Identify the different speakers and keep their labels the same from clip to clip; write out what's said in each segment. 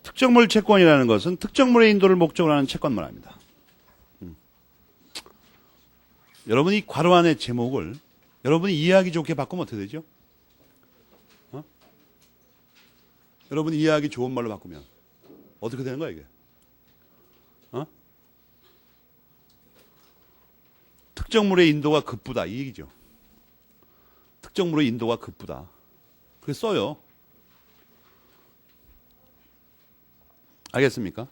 Speaker 1: 특정물 채권이라는 것은 특정물의 인도를 목적으로 하는 채권만 합니다. 여러분이 괄호 안의 제목을 여러분이 이해하기 좋게 바꾸면 어떻게 되죠? 여러분이 이해하기 좋은 말로 바꾸면 어떻게 되는 거야 이게? 특정물의 인도가 급부다 이 얘기죠. 특정물의 인도가 급부다. 그래서 써요. 알겠습니까?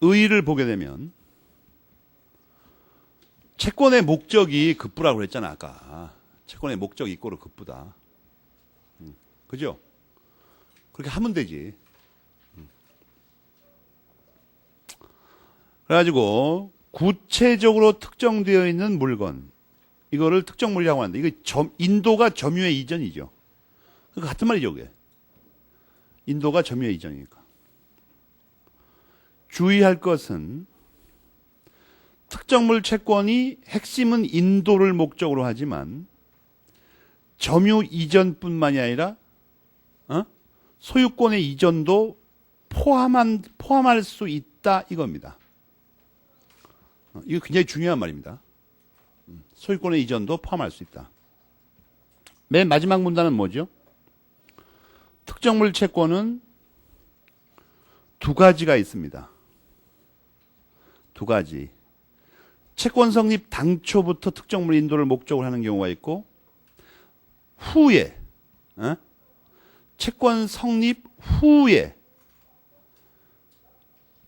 Speaker 1: 의의를 보게 되면 채권의 목적이 급부라고 그랬잖아 아까. 채권의 목적이 이꼬르 급부다. 그죠? 그렇게 하면 되지. 그래가지고 구체적으로 특정되어 있는 물건 이거를 특정물이라고 하는데 이거 인도가 점유의 이전이죠. 그러니까 같은 말이죠 그게. 인도가 점유의 이전이니까. 주의할 것은 특정물 채권이 핵심은 인도를 목적으로 하지만 점유 이전뿐만이 아니라 소유권의 이전도 포함할 수 있다 이겁니다. 이거 굉장히 중요한 말입니다. 소유권의 이전도 포함할 수 있다. 맨 마지막 문단은 뭐죠? 특정물 채권은 두 가지가 있습니다. 두 가지. 채권 성립 당초부터 특정물 인도를 목적으로 하는 경우가 있고 후에 채권 성립 후에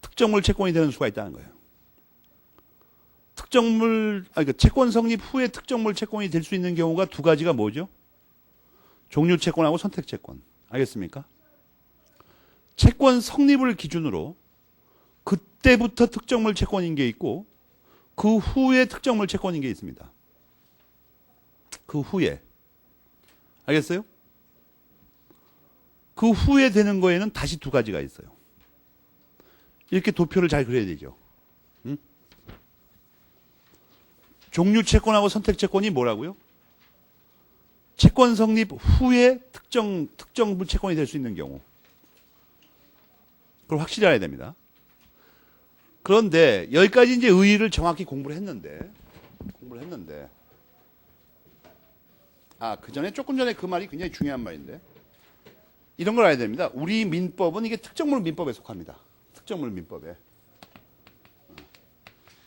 Speaker 1: 특정물 채권이 되는 수가 있다는 거예요. 그러니까 채권 성립 후에 특정물 채권이 될 수 있는 경우가 두 가지가 뭐죠? 종류 채권하고 선택 채권. 알겠습니까? 채권 성립을 기준으로 그때부터 특정물 채권인 게 있고 그 후에 특정물 채권인 게 있습니다. 그 후에. 알겠어요? 그 후에 되는 거에는 다시 두 가지가 있어요. 이렇게 도표를 잘 그려야 되죠. 종류 채권하고 선택 채권이 뭐라고요? 채권 성립 후에 특정물 채권이 될 수 있는 경우. 그걸 확실히 알아야 됩니다. 그런데 여기까지 이제 의의를 정확히 공부를 했는데 그 전에 조금 전에 그 말이 굉장히 중요한 말인데 이런 걸 알아야 됩니다. 우리 민법은 이게 특정물 민법에 속합니다. 특정물 민법에.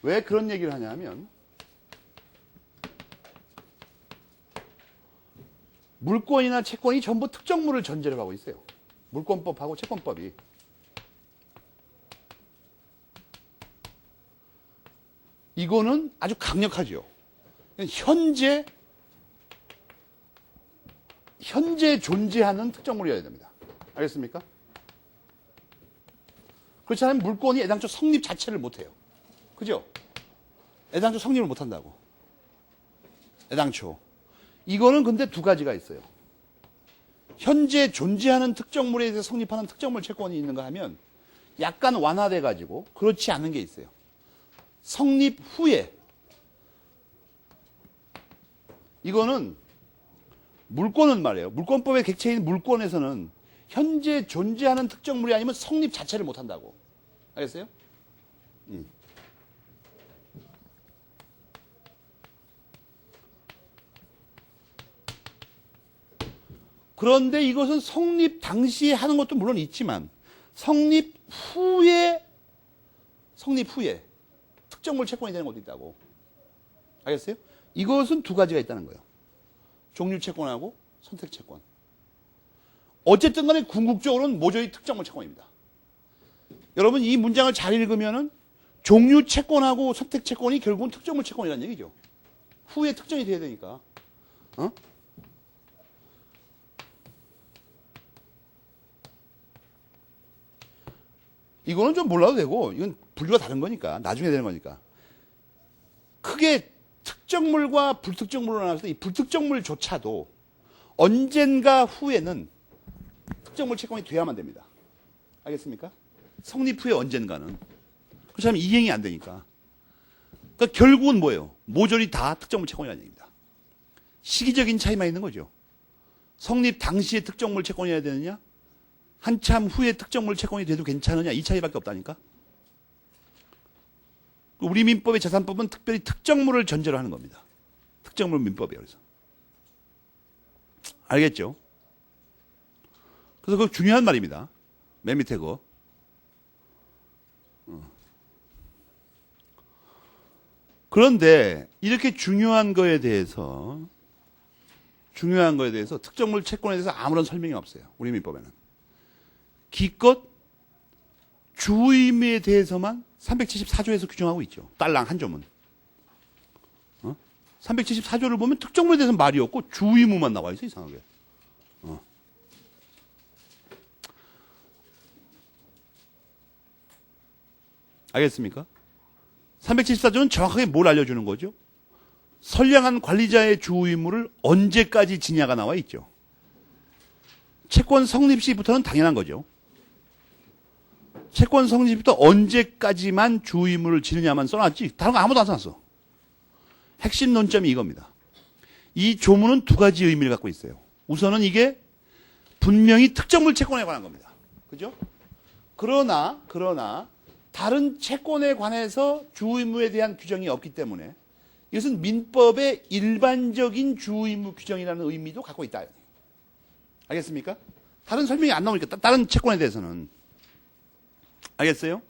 Speaker 1: 왜 그런 얘기를 하냐 하면 물권이나 채권이 전부 특정물을 전제로 하고 있어요. 물권법하고 채권법이. 이거는 아주 강력하죠. 현재 존재하는 특정물이어야 됩니다. 알겠습니까? 그렇지 않으면 물권이 애당초 성립 자체를 못해요. 그죠? 애당초 성립을 못한다고. 애당초. 이거는 근데 두 가지가 있어요. 현재 존재하는 특정물에 대해서 성립하는 특정물 채권이 있는가 하면 약간 완화돼가지고 그렇지 않은 게 있어요. 성립 후에 이거는 물권은 말이에요. 물권법의 객체인 물권에서는 현재 존재하는 특정물이 아니면 성립 자체를 못한다고. 알겠어요? 그런데 이것은 성립 당시에 하는 것도 물론 있지만 성립 후에 특정물 채권이 되는 것도 있다고. 알겠어요? 이것은 두 가지가 있다는 거예요. 종류 채권하고 선택 채권. 어쨌든 간에 궁극적으로는 모조리 특정물 채권입니다. 여러분 이 문장을 잘 읽으면은 종류 채권하고 선택 채권이 결국은 특정물 채권이라는 얘기죠. 후에 특정이 돼야 되니까. 이거는 좀 몰라도 되고 이건 분류가 다른 거니까 나중에 되는 거니까 크게 특정물과 불특정물로 나눠서 이 불특정물조차도 언젠가 후에는 특정물 채권이 돼야만 됩니다. 알겠습니까? 성립 후에 언젠가는. 그렇지 않으면 이행이 안 되니까. 그러니까 결국은 뭐예요? 모조리 다 특정물 채권이라는 얘기입니다. 시기적인 차이만 있는 거죠. 성립 당시의 특정물 채권이어야 되느냐? 한참 후에 특정물 채권이 돼도 괜찮으냐? 이 차이밖에 없다니까. 우리 민법의 재산법은 특별히 특정물을 전제로 하는 겁니다. 특정물 민법이에요. 그래서 알겠죠? 그래서 그 중요한 말입니다. 맨 밑에 거. 그런데 이렇게 중요한 거에 대해서 특정물 채권에 대해서 아무런 설명이 없어요. 우리 민법에는. 기껏 주의무에 대해서만 374조에서 규정하고 있죠. 딸랑 한 조문. 374조를 보면 특정물에 대해서 말이 없고 주의무만 나와 있어, 이상하게. 알겠습니까? 374조는 정확하게 뭘 알려주는 거죠? 선량한 관리자의 주 의무를 언제까지 지냐가 나와 있죠. 채권 성립 시부터는 당연한 거죠. 채권 성립 시부터 언제까지만 주 의무를 지느냐만 써놨지 다른 거 아무도 안 써놨어. 핵심 논점이 이겁니다. 이 조문은 두 가지 의미를 갖고 있어요. 우선은 이게 분명히 특정물 채권에 관한 겁니다. 그죠? 그러나 다른 채권에 관해서 주 의무에 대한 규정이 없기 때문에 이것은 민법의 일반적인 주 의무 규정이라는 의미도 갖고 있다. 알겠습니까? 다른 설명이 안 나오니까 다른 채권에 대해서는. 알겠어요?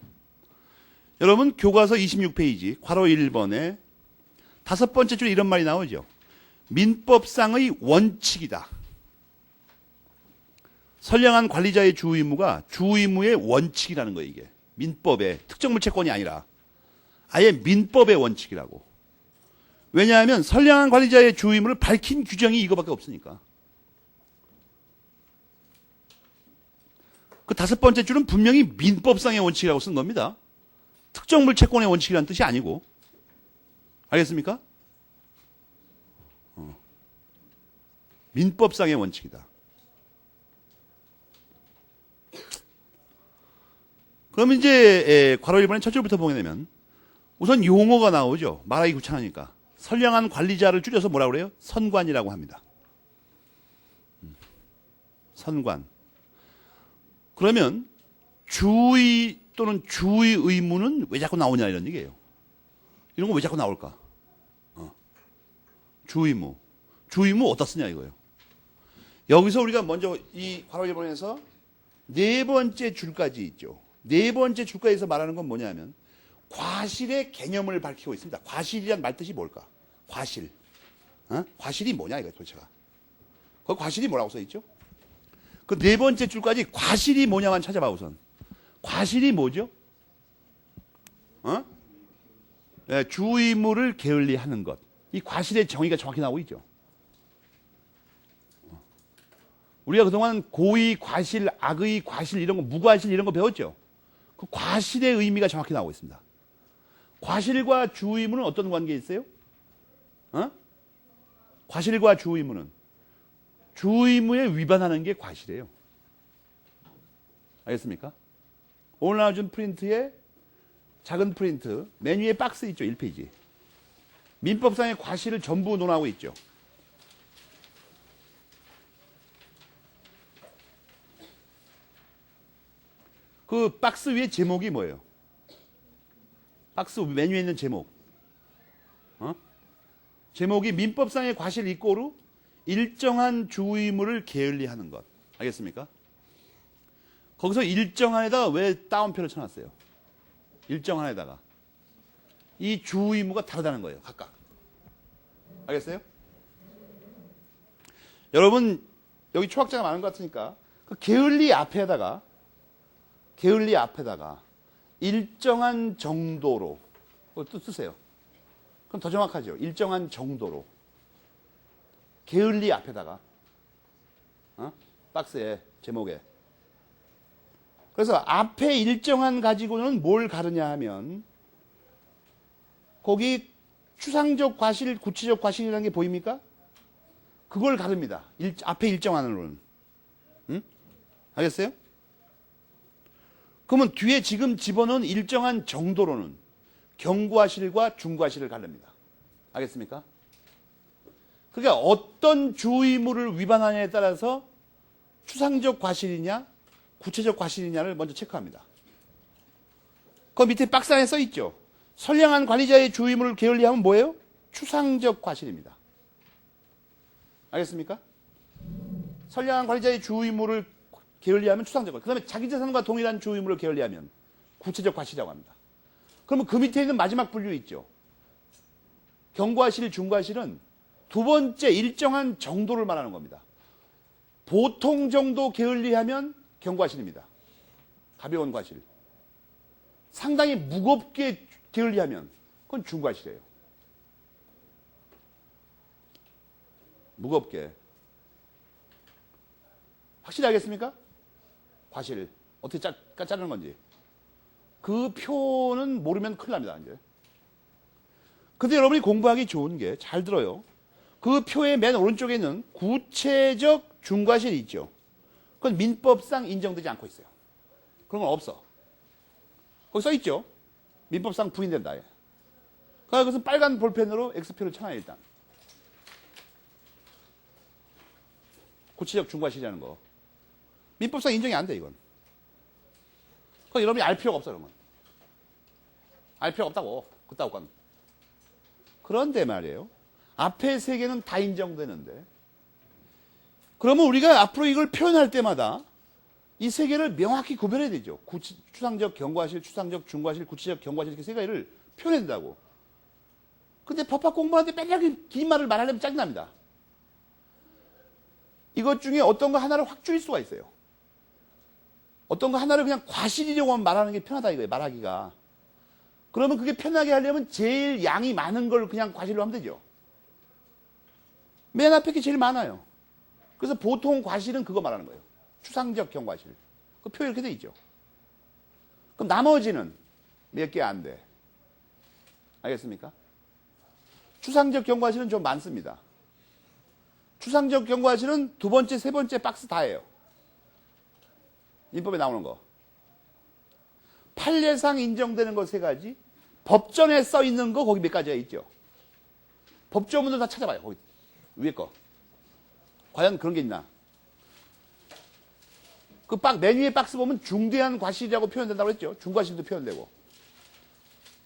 Speaker 1: 여러분 교과서 26페이지 괄호 1번에 다섯 번째 줄에 이런 말이 나오죠. 민법상의 원칙이다. 선량한 관리자의 주 의무가 주 의무의 원칙이라는 거예요. 이게 민법의 특정물 채권이 아니라 아예 민법의 원칙이라고. 왜냐하면 선량한 관리자의 주 의무를 밝힌 규정이 이거밖에 없으니까. 그 다섯 번째 줄은 분명히 민법상의 원칙이라고 쓴 겁니다. 특정물 채권의 원칙이라는 뜻이 아니고. 알겠습니까? 민법상의 원칙이다. 그럼 이제 괄호 1번의 첫 줄부터 보게 되면 우선 용어가 나오죠. 말하기 귀찮으니까. 선량한 관리자를 줄여서 뭐라고 그래요? 선관이라고 합니다. 선관. 그러면 주의 또는 주의 의무는 왜 자꾸 나오냐 이런 얘기예요. 이런 거 왜 자꾸 나올까? 주의무. 주의무 어디다 쓰냐 이거예요. 여기서 우리가 먼저 이 괄호 1번에서 네 번째 줄까지 있죠. 네 번째 줄까지에서 말하는 건 뭐냐면 과실의 개념을 밝히고 있습니다. 과실이란 말뜻이 뭘까? 과실. 과실이 뭐냐 이거 도대체가. 거기 과실이 뭐라고 써있죠? 그 네 번째 줄까지 과실이 뭐냐만 찾아봐 우선. 과실이 뭐죠? 네, 주의무를 게을리하는 것. 이 과실의 정의가 정확히 나오고 있죠. 우리가 그동안 고의 과실, 악의 과실 이런 거, 무과실 이런 거 배웠죠. 그 과실의 의미가 정확히 나오고 있습니다. 과실과 주의무는 어떤 관계에 있어요? 과실과 주의무는 주의무에 위반하는 게 과실이에요. 알겠습니까? 오늘 나와준 프린트에 작은 프린트 맨 위에 박스 있죠. 1페이지. 민법상의 과실을 전부 논하고 있죠. 그 박스 위에 제목이 뭐예요? 박스 맨 위에 있는 제목. 제목이 민법상의 과실 이꼬르 일정한 주의무를 게을리하는 것. 알겠습니까? 거기서 일정한에다가 왜 따옴표를 쳐놨어요? 일정한에다가. 이 주의무가 다르다는 거예요. 각각. 알겠어요? 여러분 여기 초학자가 많은 것 같으니까 그 게을리 앞에다가 일정한 정도로 또 쓰세요. 그럼 더 정확하죠. 일정한 정도로. 게을리 앞에다가 박스에 제목에. 그래서 앞에 일정한 가지고는 뭘 가르냐 하면 거기 추상적 과실, 구체적 과실이라는 게 보입니까? 그걸 가릅니다. 앞에 일정한으로는. 알겠어요? 그러면 뒤에 지금 집어넣은 일정한 정도로는 경과실과 중과실을 가릅니다. 알겠습니까? 그러니까 어떤 주의무를 위반하냐에 따라서 추상적 과실이냐 구체적 과실이냐를 먼저 체크합니다. 그 밑에 박스 안에 써 있죠. 선량한 관리자의 주의무를 게을리하면 뭐예요? 추상적 과실입니다. 알겠습니까? 선량한 관리자의 주의무를 게을리하면 추상적 과실. 그 다음에 자기 재산과 동일한 주의무를 게을리하면 구체적 과실이라고 합니다. 그러면 그 밑에 있는 마지막 분류 있죠. 경과실, 중과실은 두 번째 일정한 정도를 말하는 겁니다. 보통 정도 게을리하면 경과실입니다. 가벼운 과실. 상당히 무겁게 게을리하면 그건 중과실이에요. 무겁게. 확실히 알겠습니까? 과실. 어떻게 자르는 건지. 그 표는 모르면 큰일 납니다, 이제. 근데 여러분이 공부하기 좋은 게, 잘 들어요. 그 표의 맨 오른쪽에 있는 구체적 중과실이 있죠. 그건 민법상 인정되지 않고 있어요. 그런 건 없어. 거기 써 있죠. 민법상 부인된다. 그러니까 그것은 빨간 볼펜으로 X표를 쳐놔요, 일단. 구체적 중과실이라는 거. 민법상 인정이 안 돼, 이건. 그건 여러분이 알 필요가 없어, 그러면. 알 필요가 없다고. 그따구 건. 그런데 말이에요. 앞에 세 개는 다 인정되는데. 그러면 우리가 앞으로 이걸 표현할 때마다 이 세 개를 명확히 구별해야 되죠. 추상적 경과실, 추상적 중과실, 구체적 경과실 이렇게 세 가지를 표현해야 된다고. 근데 법학 공부하는데 맨날 긴 말을 말하려면 짜증납니다. 이것 중에 어떤 거 하나를 확 줄일 수가 있어요. 어떤 거 하나를 그냥 과실이라고 말하는 게 편하다 이거예요. 말하기가. 그러면 그게 편하게 하려면 제일 양이 많은 걸 그냥 과실로 하면 되죠. 맨 앞에 게 제일 많아요. 그래서 보통 과실은 그거 말하는 거예요. 추상적 경과실. 그 표 이렇게 돼 있죠. 그럼 나머지는 몇 개 안 돼. 알겠습니까? 추상적 경과실은 좀 많습니다. 추상적 경과실은 두 번째, 세 번째 박스 다예요. 민법에 나오는 거. 판례상 인정되는 거 세 가지. 법전에 써 있는 거 거기 몇 가지가 있죠. 법조문을 다 찾아봐요. 거기 위에 거. 과연 그런 게 있나? 그 맨 위에 박스 보면 중대한 과실이라고 표현된다고 했죠. 중과실도 표현되고.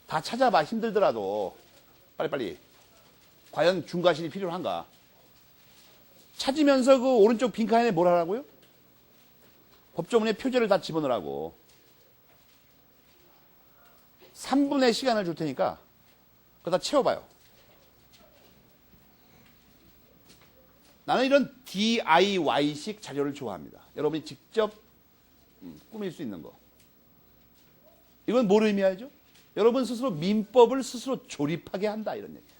Speaker 1: 다 찾아봐. 힘들더라도. 빨리빨리. 과연 중과실이 필요한가? 찾으면서 그 오른쪽 빈칸에 뭘 하라고요? 법조문에 표제를 다 집어넣으라고. 3분의 시간을 줄 테니까 그거 다 채워봐요. 나는 이런 DIY식 자료를 좋아합니다. 여러분이 직접 꾸밀 수 있는 거. 이건 뭘 의미하죠? 여러분 스스로 민법을 스스로 조립하게 한다 이런 얘기예요.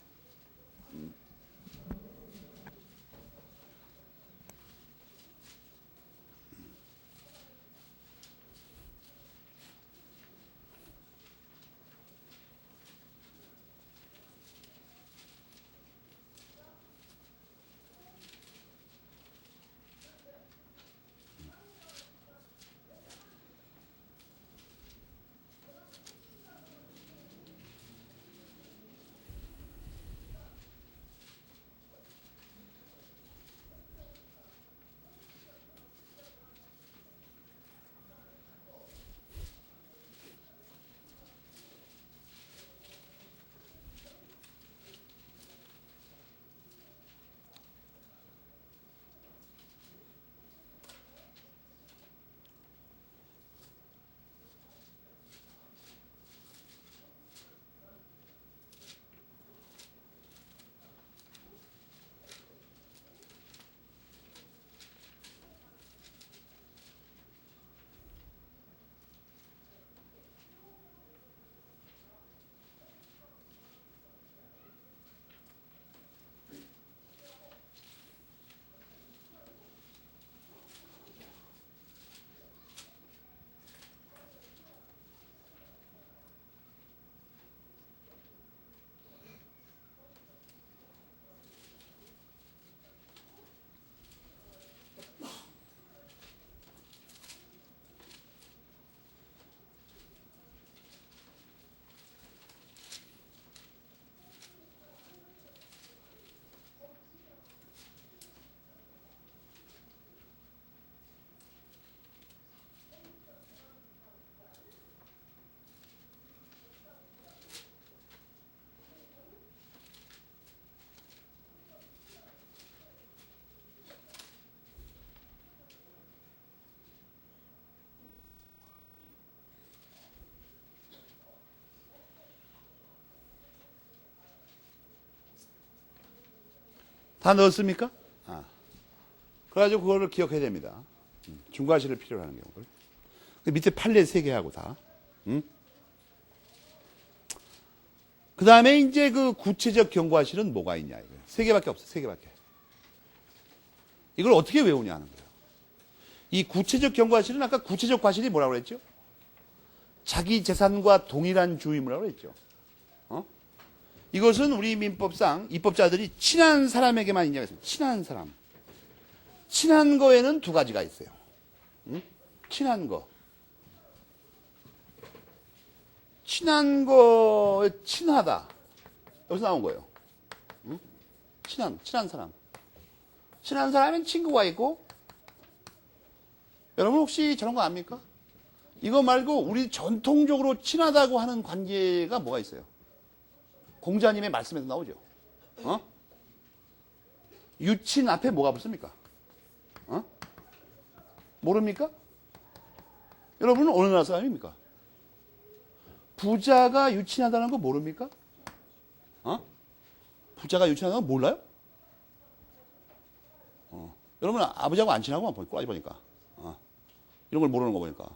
Speaker 1: 다 넣었습니까? 그래가지고 그거를 기억해야 됩니다. 중과실을 필요로 하는 경우를. 밑에 판례 3개 하고 다. 그 다음에 이제 그 구체적 경과실은 뭐가 있냐. 이거. 3개밖에 없어. 3개밖에. 이걸 어떻게 외우냐 하는 거예요. 이 구체적 경과실은 아까 구체적 과실이 뭐라고 그랬죠? 자기 재산과 동일한 주임이라고 그랬죠. 이것은 우리 민법상 입법자들이 친한 사람에게만 인정했습니다. 친한 사람. 친한 거에는 2가지가 있어요. 친한 거. 친한 거, 친하다. 여기서 나온 거예요. 친한 사람. 친한 사람은 친구가 있고, 여러분 혹시 저런 거 압니까? 이거 말고 우리 전통적으로 친하다고 하는 관계가 뭐가 있어요? 공자님의 말씀에서 나오죠. 유친 앞에 뭐가 붙습니까? 모릅니까? 여러분은 어느 나라 사람입니까? 부자가 유친하다는 거 모릅니까? 부자가 유친하다는 거 몰라요? 여러분 아버지하고 안 친하고 꼬라지 보니까 이런 걸 모르는 거 보니까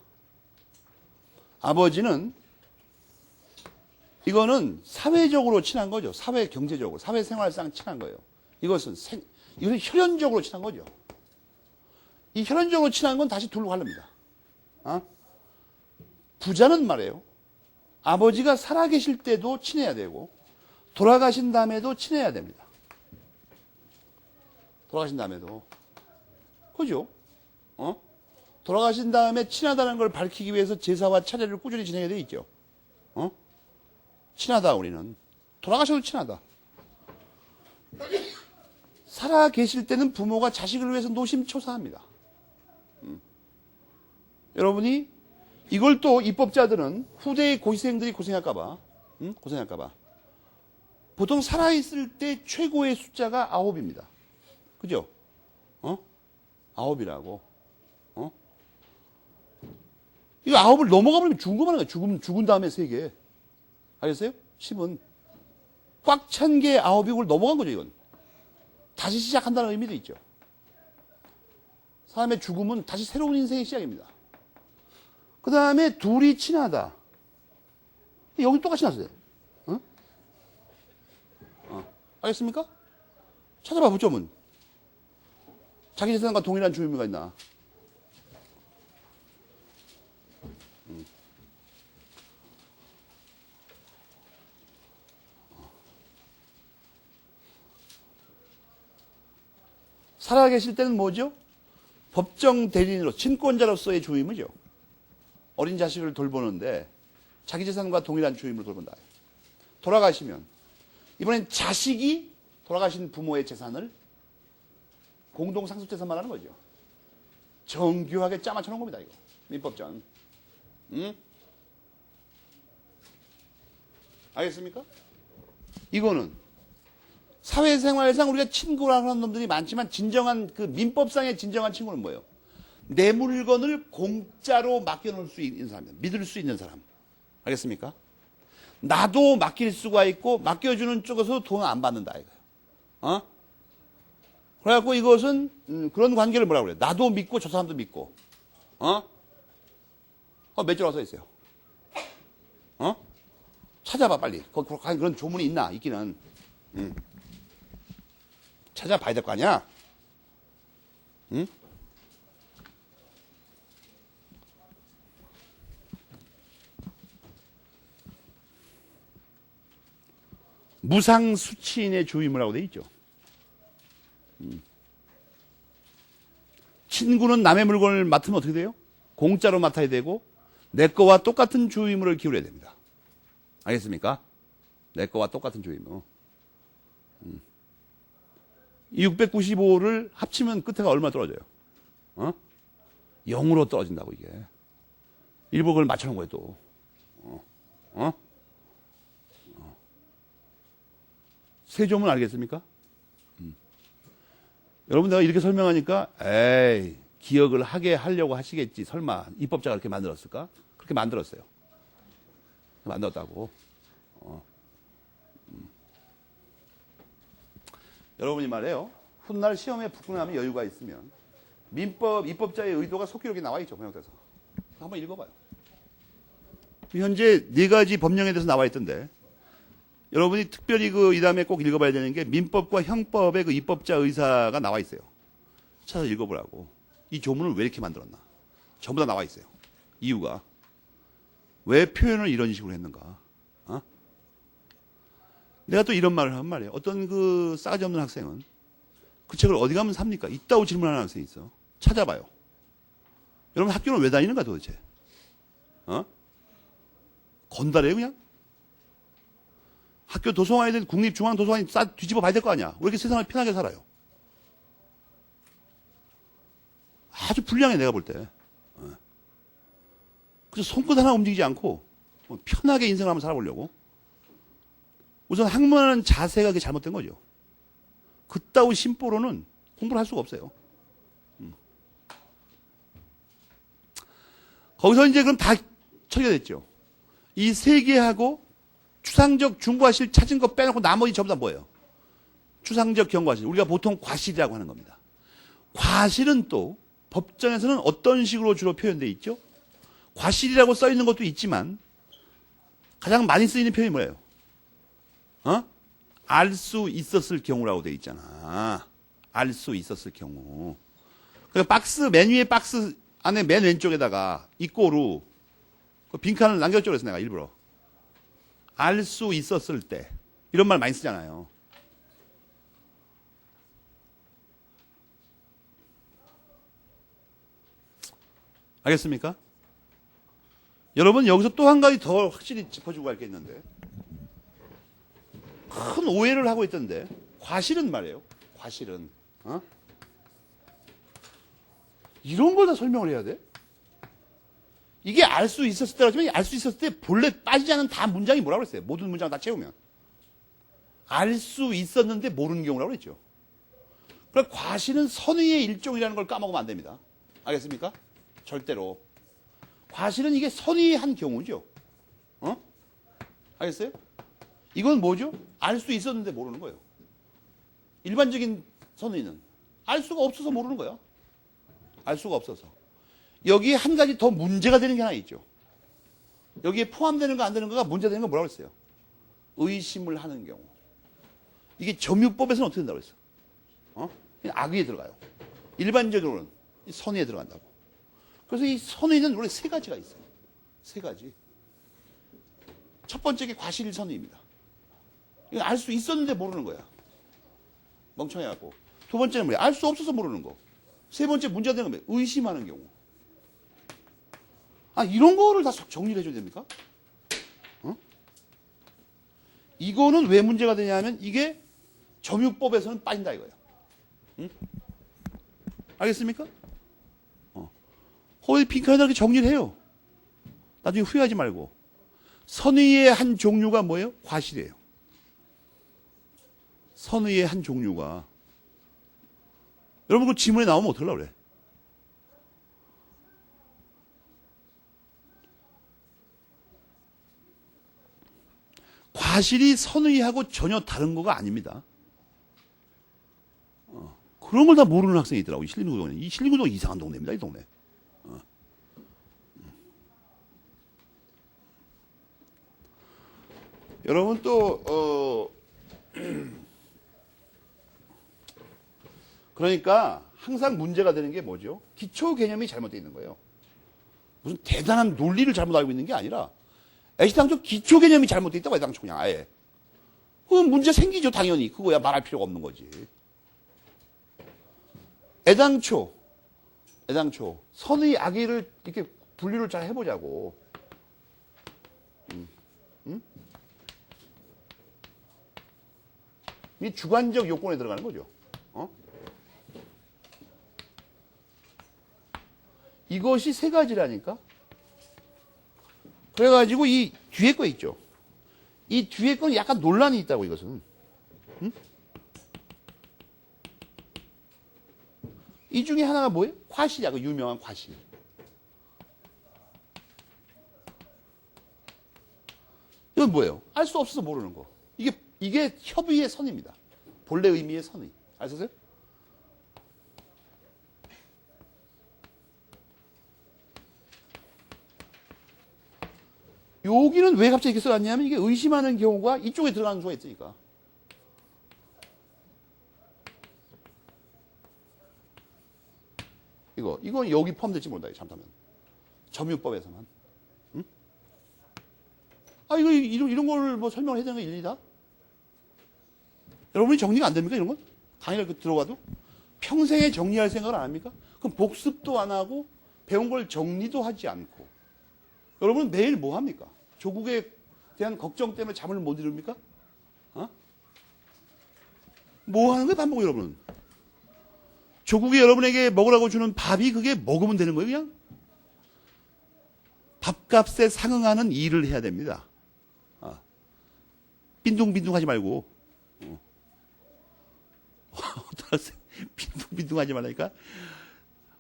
Speaker 1: 아버지는 이거는 사회적으로 친한 거죠. 사회 경제적으로 사회 생활상 친한 거예요. 이것은 혈연적으로 친한 거죠. 이 혈연적으로 친한 건 다시 둘로 갈릅니다. 부자는 말이에요. 아버지가 살아계실 때도 친해야 되고 돌아가신 다음에도 친해야 됩니다. 돌아가신 다음에도. 그죠? 돌아가신 다음에 친하다는 걸 밝히기 위해서 제사와 차례를 꾸준히 진행해야 돼 있죠. 친하다 우리는. 돌아가셔도 친하다. 살아 계실 때는 부모가 자식을 위해서 노심초사합니다. 여러분이 이걸 또 입법자들은 후대의 고시생들이 고생할까봐 고생할까봐 보통 살아있을 때 최고의 숫자가 9입니다. 그죠? 9이라고. 이거 9을 넘어가 버리면 죽은 거만 하는 거야. 죽은 다음에 3개. 알겠어요? 10은. 꽉 찬 게 9이고 넘어간 거죠, 이건. 다시 시작한다는 의미도 있죠. 사람의 죽음은 다시 새로운 인생의 시작입니다. 그 다음에 둘이 친하다. 여기 똑같이 났어요. 알겠습니까? 찾아봐, 부점은. 자기 재산과 동일한 주의미가 있나? 살아계실 때는 뭐죠? 법정 대리인으로 친권자로서의 주임이죠. 어린 자식을 돌보는데 자기 재산과 동일한 주임을 돌본다. 돌아가시면 이번엔 자식이 돌아가신 부모의 재산을 공동상속재산 말하는 거죠. 정교하게 짜맞춰 놓은 겁니다. 이거 민법전. 알겠습니까? 이거는 사회생활상 우리가 친구라고 하는 놈들이 많지만 진정한 그 민법상의 진정한 친구는 뭐예요? 내 물건을 공짜로 맡겨놓을 수 있는 사람입니다. 믿을 수 있는 사람. 알겠습니까? 나도 맡길 수가 있고 맡겨주는 쪽에서 돈 안 받는다 이거예요. 그래갖고 이것은 그런 관계를 뭐라고 그래요? 나도 믿고 저 사람도 믿고. 몇 줄 와서 있어요. 찾아봐 빨리. 그런 조문이 있나? 있기는. 찾아봐야 될 거 아니야? 무상수취인의 주임을 하고 돼 있죠. 친구는 남의 물건을 맡으면 어떻게 돼요? 공짜로 맡아야 되고 내 거와 똑같은 주임을 기울여야 됩니다. 알겠습니까? 내 거와 똑같은 주임을. 이 695를 합치면 끝에가 얼마 떨어져요? 0으로 떨어진다고 이게. 일부 그걸 맞춰놓은 거예요 또. 세조문 알겠습니까? 여러분 내가 이렇게 설명하니까 에이 기억을 하게 하려고 하시겠지. 설마 입법자가 그렇게 만들었을까? 그렇게 만들었어요. 만들었다고. 여러분이 말해요. 훗날 시험에 붙고 나면 여유가 있으면 민법, 입법자의 의도가 속기록에 나와 있죠. 번역돼서. 한번 읽어봐요. 현재 4가지 법령에 대해서 나와 있던데 여러분이 특별히 이 다음에 꼭 읽어봐야 되는 게 민법과 형법의 그 입법자 의사가 나와 있어요. 찾아서 읽어보라고. 이 조문을 왜 이렇게 만들었나. 전부 다 나와 있어요. 이유가. 왜 표현을 이런 식으로 했는가. 어? 내가 또 이런 말을 한 말이에요. 어떤 그 싸가지 없는 학생은 그 책을 어디 가면 삽니까? 있다고 질문하는 학생이 있어. 찾아봐요. 여러분 학교는 왜 다니는가 도대체? 어? 건달해요 그냥? 학교 도서관에 든 국립중앙도서관이 싹 뒤집어 봐야 될 거 아니야. 왜 이렇게 세상을 편하게 살아요? 아주 불량해 내가 볼 때. 그래서 손끝 하나 움직이지 않고 편하게 인생을 한번 살아보려고. 우선 학문하는 자세가 그게 잘못된 거죠. 그따위 심보로는 공부를 할 수가 없어요. 거기서 이제 그럼 다 처리가 됐죠. 이 세 개하고 추상적 중과실 찾은 거 빼놓고 나머지 전부 다 뭐예요? 추상적 경과실. 우리가 보통 과실이라고 하는 겁니다. 과실은 또 법정에서는 어떤 식으로 주로 표현되어 있죠? 과실이라고 써 있는 것도 있지만 가장 많이 쓰이는 표현이 뭐예요? 알 수 있었을 경우라고 되어 있잖아. 알 수 있었을 경우. 그러니까 박스, 맨 위에 박스 안에 맨 왼쪽에다가 이꼬루 그 빈칸을 남겼죠. 그래서 내가 일부러. 알 수 있었을 때. 이런 말 많이 쓰잖아요. 알겠습니까? 여러분 여기서 또 한 가지 더 확실히 짚어주고 갈 게 있는데 큰 오해를 하고 있던데 과실은 말이에요. 과실은 이런 걸 다 설명을 해야 돼? 이게 알 수 있었을 때라고 하지만 알 수 있었을 때 본래 빠지지 않은 다 문장이 뭐라고 그랬어요? 모든 문장을 다 채우면 알 수 있었는데 모르는 경우라고 그랬죠. 그러니까 과실은 선의의 일종이라는 걸 까먹으면 안 됩니다. 알겠습니까? 절대로. 과실은 이게 선의한 경우죠. 알겠어요? 이건 뭐죠? 알 수 있었는데 모르는 거예요. 일반적인 선의는 알 수가 없어서 모르는 거야. 알 수가 없어서. 여기에 한 가지 더 문제가 되는 게 하나 있죠. 여기에 포함되는 거 안 되는 거가 문제되는 거 뭐라고 했어요? 의심을 하는 경우. 이게 점유법에서는 어떻게 된다고 했어? 악의에 들어가요. 일반적으로는 선의에 들어간다고. 그래서 이 선의는 원래 3가지가 있어요. 3가지. 첫 번째 게 과실 선의입니다. 이건 알 수 있었는데 모르는 거야. 멍청해갖고. 두 번째는 뭐야? 알 수 없어서 모르는 거. 세 번째 문제가 되는 건 뭐예요? 의심하는 경우. 이런 거를 다 정리를 해줘야 됩니까? 이거는 왜 문제가 되냐면 이게 점유법에서는 빠진다 이거예요. 알겠습니까? 거기 핑크에다 이렇게 정리를 해요. 나중에 후회하지 말고. 선의의 한 종류가 뭐예요? 과실이에요. 선의의 한 종류가. 여러분 그 지문에 나오면 어떡하려고 그래? 과실이 선의하고 전혀 다른 거가 아닙니다. 그런 걸 다 모르는 학생이 있더라고. 이 신림구동에. 이 신림구동 이상한 동네입니다. 이 동네. 여러분 또 그러니까 항상 문제가 되는 게 뭐죠? 기초 개념이 잘못되어 있는 거예요. 무슨 대단한 논리를 잘못 알고 있는 게 아니라 애시당초 기초 개념이 잘못되어 있다고 애당초 그냥 아예. 그건 문제 생기죠 당연히. 그거야 말할 필요가 없는 거지. 애당초 선의 악의를 이렇게 분류를 잘 해보자고. 이 주관적 요건에 들어가는 거죠. 이것이 3가지라니까. 그래가지고 이 뒤에 거 있죠. 이 뒤에 거는 약간 논란이 있다고 이것은. 이 중에 하나가 뭐예요? 과실이야. 그 유명한 과실. 이건 뭐예요? 알 수 없어서 모르는 거. 이게 협의의 선입니다. 본래 의미의 선의. 아셨어요? 여기는 왜 갑자기 이렇게 써놨냐면 이게 의심하는 경우가 이쪽에 들어가는 수가 있으니까. 이건 여기 포함될지 모른다. 잘못하면. 점유법에서만. 응? 이런 걸 뭐 설명을 해야 되는 거 일일이 다? 여러분이 정리가 안 됩니까? 이런 건? 강의를 들어가도? 평생에 정리할 생각을 안 합니까? 그럼 복습도 안 하고 배운 걸 정리도 하지 않고. 여러분은 매일 뭐 합니까? 조국에 대한 걱정 때문에 잠을 못 이룹니까? 뭐 하는 거예요, 밥 먹고 여러분은? 조국이 여러분에게 먹으라고 주는 밥이 그게 먹으면 되는 거예요, 그냥? 밥값에 상응하는 일을 해야 됩니다. 빈둥빈둥 하지 말고. 빈둥빈둥 하지 말라니까?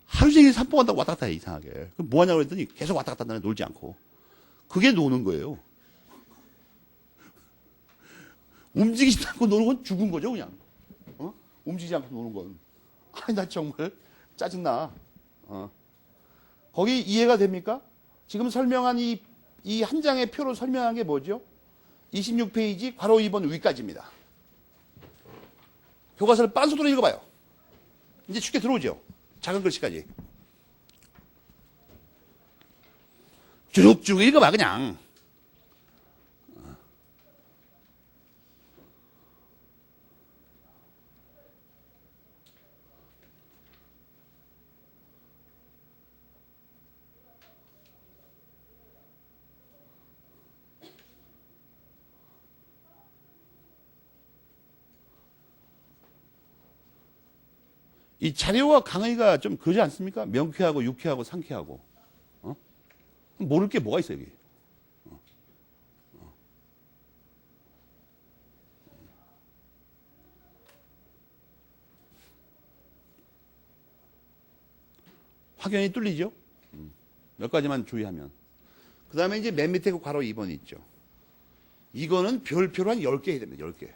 Speaker 1: 하루 종일 산봉한다고 왔다 갔다 해, 이상하게. 그럼 뭐 하냐고 그랬더니 계속 왔다 갔다 하는 놀지 않고. 그게 노는 거예요. 움직이지 않고 노는 건 죽은 거죠, 그냥. 움직이지 않고 노는 건. 아니, 나 정말 짜증나. 거기 이해가 됩니까? 지금 설명한 이 한 장의 표로 설명한 게 뭐죠? 26페이지 괄호 2번 위까지입니다. 교과서를 빠른 속도로 읽어봐요. 이제 쉽게 들어오죠? 작은 글씨까지. 쭉쭉 읽어봐, 그냥. 이 자료와 강의가 좀 그러지 않습니까? 명쾌하고 유쾌하고 상쾌하고. 모를 게 뭐가 있어, 여기. 확연히 뚫리죠? 몇 가지만 주의하면. 그 다음에 이제 맨 밑에 그 괄호 2번 있죠. 이거는 별표로 한 10개 해야 됩니다, 10개.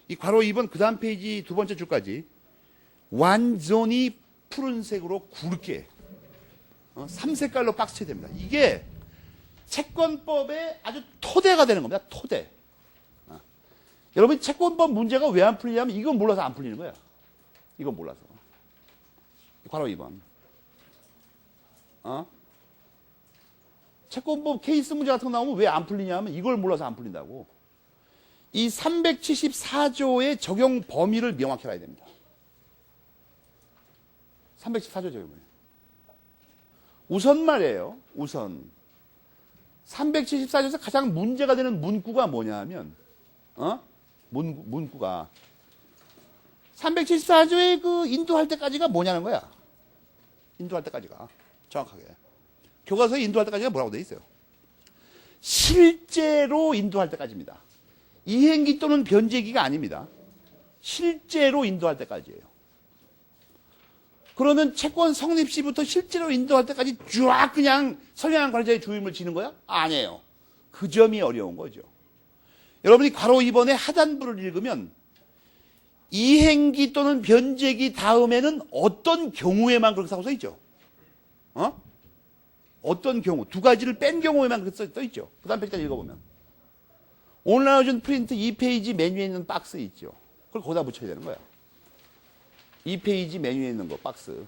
Speaker 1: 이 괄호 2번 그 다음 페이지 두 번째 줄까지 완전히 푸른색으로 굵게 3색깔로 박스 쳐야 됩니다. 이게 채권법의 아주 토대가 되는 겁니다. 토대. 여러분 채권법 문제가 왜 안 풀리냐면 이건 몰라서 안 풀리는 거야. 이건 몰라서. 괄호 2번. 채권법 케이스 문제 같은 거 나오면 왜 안 풀리냐면 이걸 몰라서 안 풀린다고. 이 374조의 적용 범위를 명확히 알아야 됩니다. 314조 적용을. 우선 말이에요. 우선. 374조에서 가장 문제가 되는 문구가 뭐냐 하면, 문구가. 374조에 그 인도할 때까지가 뭐냐는 거야. 인도할 때까지가. 정확하게. 교과서에 인도할 때까지가 뭐라고 돼 있어요. 실제로 인도할 때까지입니다. 이행기 또는 변제기가 아닙니다. 실제로 인도할 때까지예요. 그러면 채권 성립 시부터 실제로 인도할 때까지 쫙 그냥 선량한 관리자의 주임을 지는 거야? 아니에요. 그 점이 어려운 거죠. 여러분이 괄호 2번의 하단부를 읽으면 이행기 또는 변제기 다음에는 어떤 경우에만 그렇게 써 있죠. 어떤 경우, 두 가지를 뺀 경우에만 그렇게 써 있죠. 그 다음 페이지까지 읽어보면. 오늘 나눠준 프린트 2페이지 메뉴에 있는 박스 있죠. 그걸 거기다 붙여야 되는 거야. 2페이지 메뉴에 있는 거, 박스.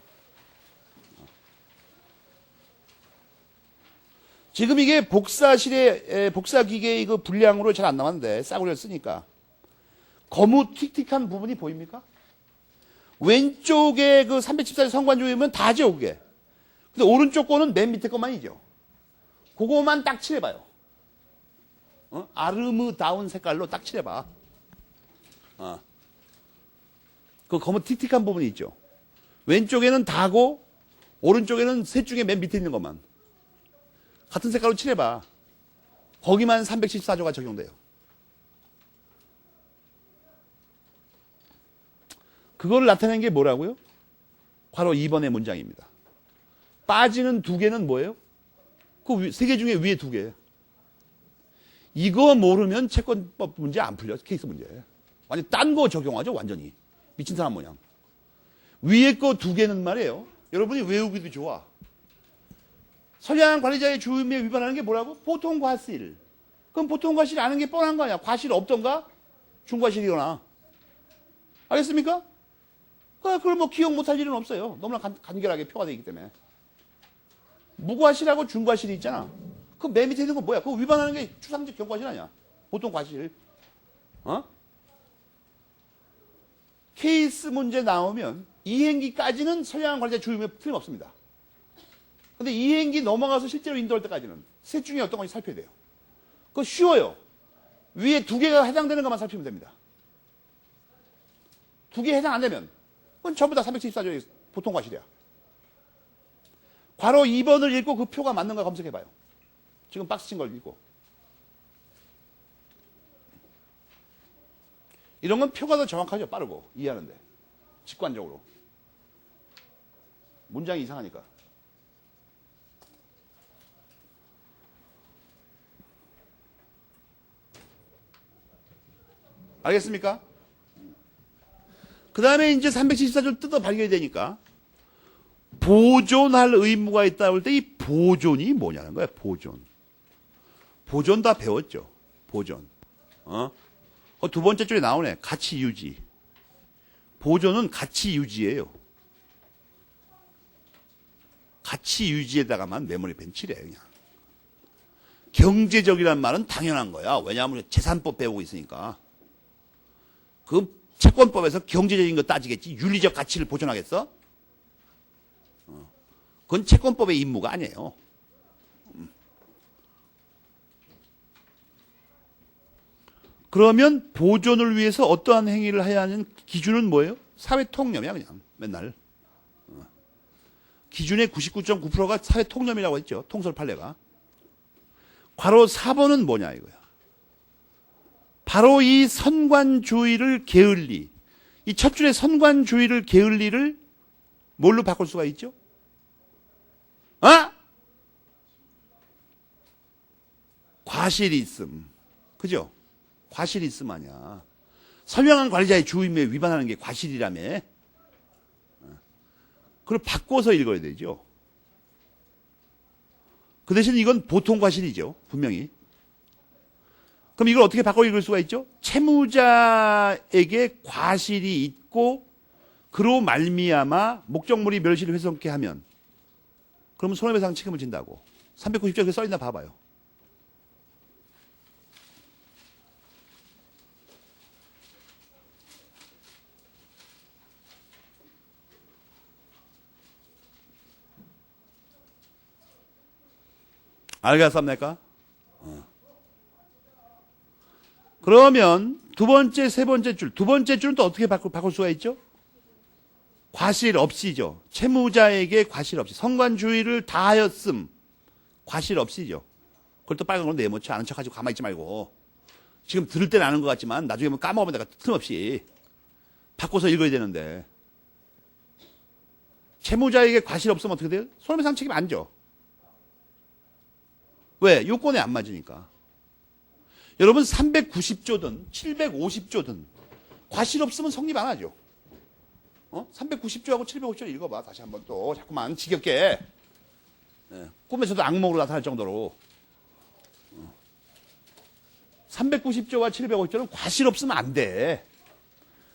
Speaker 1: 지금 이게 복사기계의 그 분량으로 잘 안 나왔는데, 싸구려를 쓰니까. 거무 틱틱한 부분이 보입니까? 왼쪽에 그 314조 성관조이면 다죠, 그게. 근데 오른쪽 거는 맨 밑에 것만이죠. 그거만 딱 칠해봐요. 아르무다운 색깔로 딱 칠해봐. 그 검은 틱틱한 부분이 있죠. 왼쪽에는 다고 오른쪽에는 셋 중에 맨 밑에 있는 것만. 같은 색깔로 칠해봐. 거기만 314조가 적용돼요. 그걸 나타낸 게 뭐라고요? 바로 2번의 문장입니다. 빠지는 두 개는 뭐예요? 그 세 개 중에 위에 두 개. 이거 모르면 채권법 문제 안 풀려. 케이스 문제. 완전 딴 거 적용하죠, 완전히. 미친 사람 모양. 위에 거 두 개는 말이에요. 여러분이 외우기도 좋아. 선량한 관리자의 주임에 위반하는 게 뭐라고? 보통과실. 그럼 보통과실이 아는 게 뻔한 거 아니야. 과실이 없던가 중과실이거나. 알겠습니까? 그걸 뭐 기억 못할 일은 없어요. 너무나 간결하게 표가 되기 때문에. 무과실하고 중과실이 있잖아. 그 맨 밑에 있는 거 뭐야? 그거 위반하는 게 추상적 경과실 아니야. 보통과실. 케이스 문제 나오면 이행기까지는 선량한 관리자 주임에 틀림없습니다. 근데 이행기 넘어가서 실제로 인도할 때까지는 셋 중에 어떤 건지 살펴야 돼요. 그거 쉬워요. 위에 두 개가 해당되는 것만 살피면 됩니다. 두 개 해당 안 되면 그건 전부 다 374조의 보통과실이야. 괄호 2번을 읽고 그 표가 맞는가 검색해봐요. 지금 박스 친 걸 읽고. 이런 건 표가 더 정확하죠. 빠르고 이해하는데. 직관적으로. 문장이 이상하니까. 알겠습니까? 그 다음에 이제 374조 뜯어 발견이 되니까 보존할 의무가 있다 볼 때 이 보존이 뭐냐는 거야. 보존 다 배웠죠. 보존. 두 번째 줄에 나오네. 가치 유지. 보존은 가치 유지예요. 가치 유지에다가만 메모리 벤치래 그냥. 경제적이란 말은 당연한 거야. 왜냐하면 재산법 배우고 있으니까. 그 채권법에서 경제적인 거 따지겠지. 윤리적 가치를 보존하겠어? 그건 채권법의 임무가 아니에요. 그러면 보존을 위해서 어떠한 행위를 해야 하는 기준은 뭐예요? 사회 통념이야 그냥 맨날. 기준의 99.9%가 사회 통념이라고 했죠. 통설 판례가. 괄호 4번은 뭐냐 이거야. 바로 이 선관주의를 게을리. 이 첫 줄에 선관주의를 게을리를 뭘로 바꿀 수가 있죠? 과실이 있음. 그죠? 과실이 있음 아니야. 선량한 관리자의 주임에 위반하는 게 과실이라며. 그걸 바꿔서 읽어야 되죠. 그 대신 이건 보통 과실이죠. 분명히. 그럼 이걸 어떻게 바꿔 읽을 수가 있죠? 채무자에게 과실이 있고 그로 말미암아 목적물이 멸실을 훼손케 하면 그러면 손해배상 책임을 진다고. 390조에 써있나 봐봐요. 알겠습니까? 그러면 두 번째, 세 번째 줄. 두 번째 줄은 또 어떻게 바꿀 수가 있죠? 과실 없이죠. 채무자에게 과실 없이. 선관주의를 다하였음. 과실 없이죠. 그걸 또 빨간 걸로 네모쳐. 아는 척하지 가만히 있지 말고. 지금 들을 때는 아는 것 같지만 나중에 뭐 까먹으면 내가 틈없이 바꿔서 읽어야 되는데. 채무자에게 과실 없으면 어떻게 돼요? 손해배상 책임 안 져. 왜? 요건에 안 맞으니까. 여러분 390조든 750조든 과실 없으면 성립 안 하죠. 390조하고 750조를 읽어봐. 다시 한번 또 자꾸만 지겹게. 꿈에서도 악몽으로 나타날 정도로. 390조와 750조는 과실 없으면 안 돼.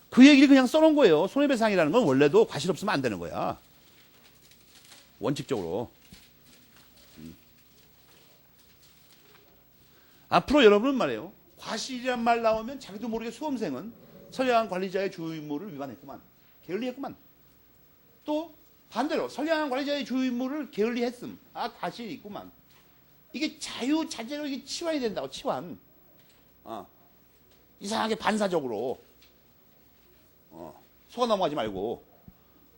Speaker 1: 그 얘기를 그냥 써놓은 거예요. 손해배상이라는 건 원래도 과실 없으면 안 되는 거야. 원칙적으로. 앞으로 여러분은 말이에요. 과실이란 말 나오면 자기도 모르게 수험생은 선량한 관리자의 주의무를 위반했구만. 게을리했구만. 또 반대로 선량한 관리자의 주의무를 게을리했음. 과실이 있구만. 이게 자유자재로 이게 치환이 된다고. 치환. 이상하게 반사적으로. 속아 넘어가지 말고.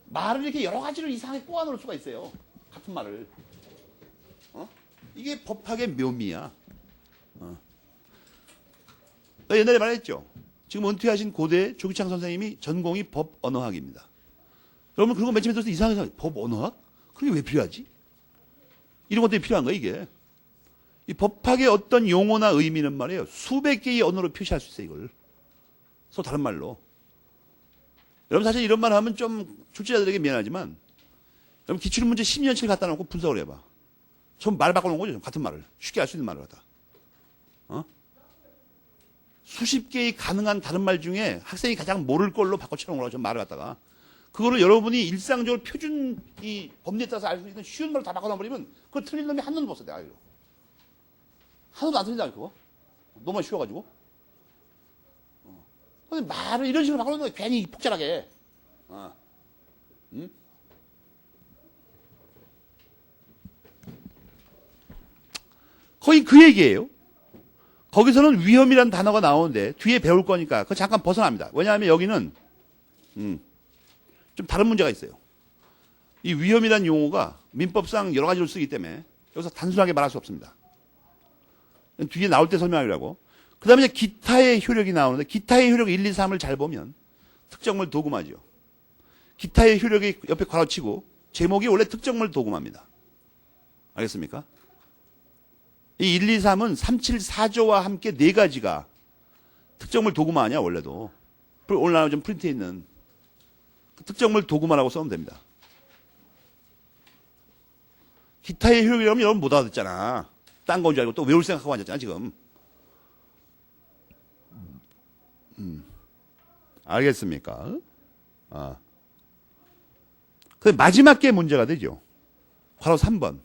Speaker 1: 말을 이렇게 여러 가지로 이상하게 꼬아 놓을 수가 있어요. 같은 말을. 이게 법학의 묘미야. 옛날에 말했죠. 지금 은퇴하신 고대 조기창 선생님이 전공이 법 언어학입니다. 여러분 그런 거 맨 처음에 들어서 이상하게 법 언어학? 그게 왜 필요하지? 이런 것들이 필요한 거야 이게. 이 법학의 어떤 용어나 의미는 말이에요. 수백 개의 언어로 표시할 수 있어요 이걸. 서로 다른 말로. 여러분 사실 이런 말 하면 좀 출제자들에게 미안하지만 여러분 기출문제 10년치를 갖다 놓고 분석을 해봐. 전 말 바꿔놓은 거죠. 같은 말을. 쉽게 할 수 있는 말을 갖다. 수십 개의 가능한 다른 말 중에 학생이 가장 모를 걸로 바꿔쳐놓은 거라고 전 말을 갖다가. 그거를 여러분이 일상적으로 표준 이 법리에 따라서 알 수 있는 쉬운 말로 다 바꿔놔버리면 그거 틀린 놈이 한 놈도 없어. 내가 알기로. 하나도 안 틀린다, 그거. 너무 쉬워가지고. 근데 말을 이런 식으로 바꿔놓는 거 괜히 폭절하게. 거의 그 얘기예요. 거기서는 위험이라는 단어가 나오는데 뒤에 배울 거니까 그거 잠깐 벗어납니다. 왜냐하면 여기는 좀 다른 문제가 있어요. 이 위험이라는 용어가 민법상 여러 가지로 쓰기 때문에 여기서 단순하게 말할 수 없습니다. 뒤에 나올 때 설명하려고. 그 다음에 기타의 효력이 나오는데 기타의 효력 1, 2, 3을 잘 보면 특정물 도구마죠. 기타의 효력이 옆에 괄호치고 제목이 원래 특정물 도구마입니다. 알겠습니까? 이 1, 2, 3은 374조와 함께 네 가지가 특정물 도구마 아니야 원래도. 오늘 나와 좀 프린트에 있는 특정물 도구마라고 써면 됩니다. 기타의 효력이라면 여러분 못 알아듣잖아. 딴 건 줄 알고 또 외울 생각하고 앉았잖아 지금. 알겠습니까? 그 마지막 게 문제가 되죠. 괄호 3번.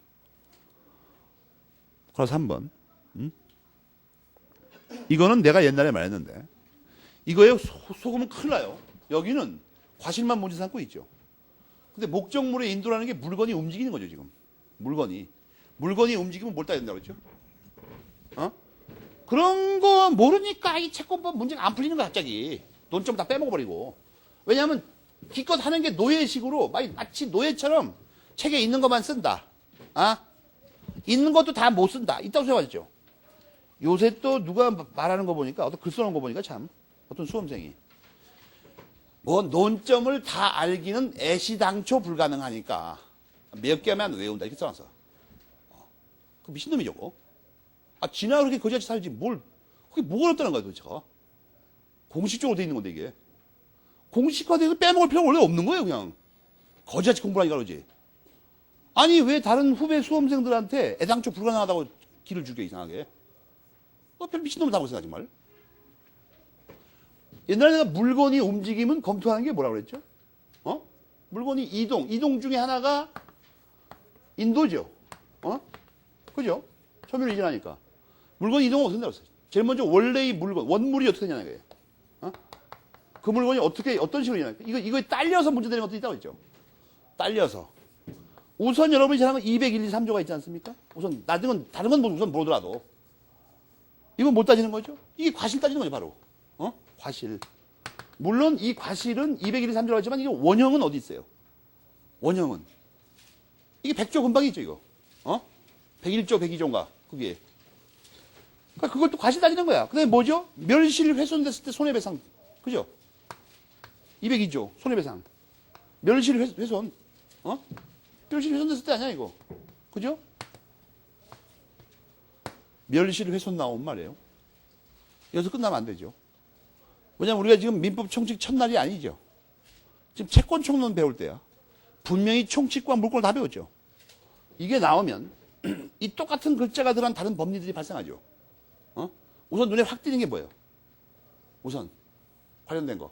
Speaker 1: 괄호 3번. 이거는 내가 옛날에 말했는데 이거에 속으면 큰일 나요. 여기는 과실만 문제 삼고 있죠. 근데 목적물의 인도라는 게 물건이 움직이는 거죠 지금. 물건이 움직이면 뭘 따야 된다고 그랬죠? 그런 거 모르니까 이 채권법 문제가 안 풀리는 거야 갑자기. 논점 다 빼먹어버리고. 왜냐하면 기껏 하는 게 노예식으로 마치 노예처럼 책에 있는 것만 쓴다. 있는 것도 다 못 쓴다. 있다고 생각하셨죠? 요새 또 누가 말하는 거 보니까 어떤 글 써놓은 거 보니까 참 어떤 수험생이 뭐 논점을 다 알기는 애시당초 불가능하니까 몇 개만 외운다 이렇게 써놨어. 그 미친놈이죠 그거. 지나 그렇게 거지같이 살지 그게 뭐가 어렵다는 거야 도대체. 공식적으로 돼 있는 건데 이게. 공식화돼서 빼먹을 필요가 원래 없는 거예요 그냥. 거지같이 공부하니까 그러지. 아니 왜 다른 후배 수험생들한테 애당초 불가능하다고 길을 줄게 이상하게. 별 미친놈을 하고 있어 정말. 옛날에 내가 물건이 움직이면 검토하는 게 뭐라고 그랬죠? 물건이 이동 중에 하나가 인도죠. 그죠? 점유를 이전하니까. 물건이 이동은 어떻게 된다고 했어요? 제일 먼저 원래의 물건, 원물이 어떻게 되냐는 거예요. 그 물건이 어떤 식으로 이전할까? 이거에 딸려서 문제되는 것도 있다고 했죠. 딸려서. 우선 여러분이 잘 알면 201, 2, 3조가 있지 않습니까? 우선, 다른 건 우선 모르더라도. 이건 못 따지는 거죠? 이게 과실 따지는 거죠, 바로. 과실. 물론 이 과실은 201, 2, 3조라고 했지만 이게 원형은 어디 있어요? 원형은. 이게 100조 금방이 있죠, 이거. 101조, 102조인가, 그게. 그러니까 그걸 또 과실 따지는 거야. 그 다음에 뭐죠? 멸실 훼손됐을 때 손해배상. 그죠? 202조, 손해배상. 멸실 훼손. 멸실 훼손됐을 때 아니야, 이거. 그죠? 멸실 훼손 나온 말이에요. 여기서 끝나면 안 되죠. 왜냐면 우리가 지금 민법 총칙 첫날이 아니죠. 지금 채권 총론 배울 때야. 분명히 총칙과 물권을 다 배웠죠. 이게 나오면 이 똑같은 글자가 들어간 다른 법리들이 발생하죠. 우선 눈에 확 띄는 게 뭐예요? 우선 관련된 거.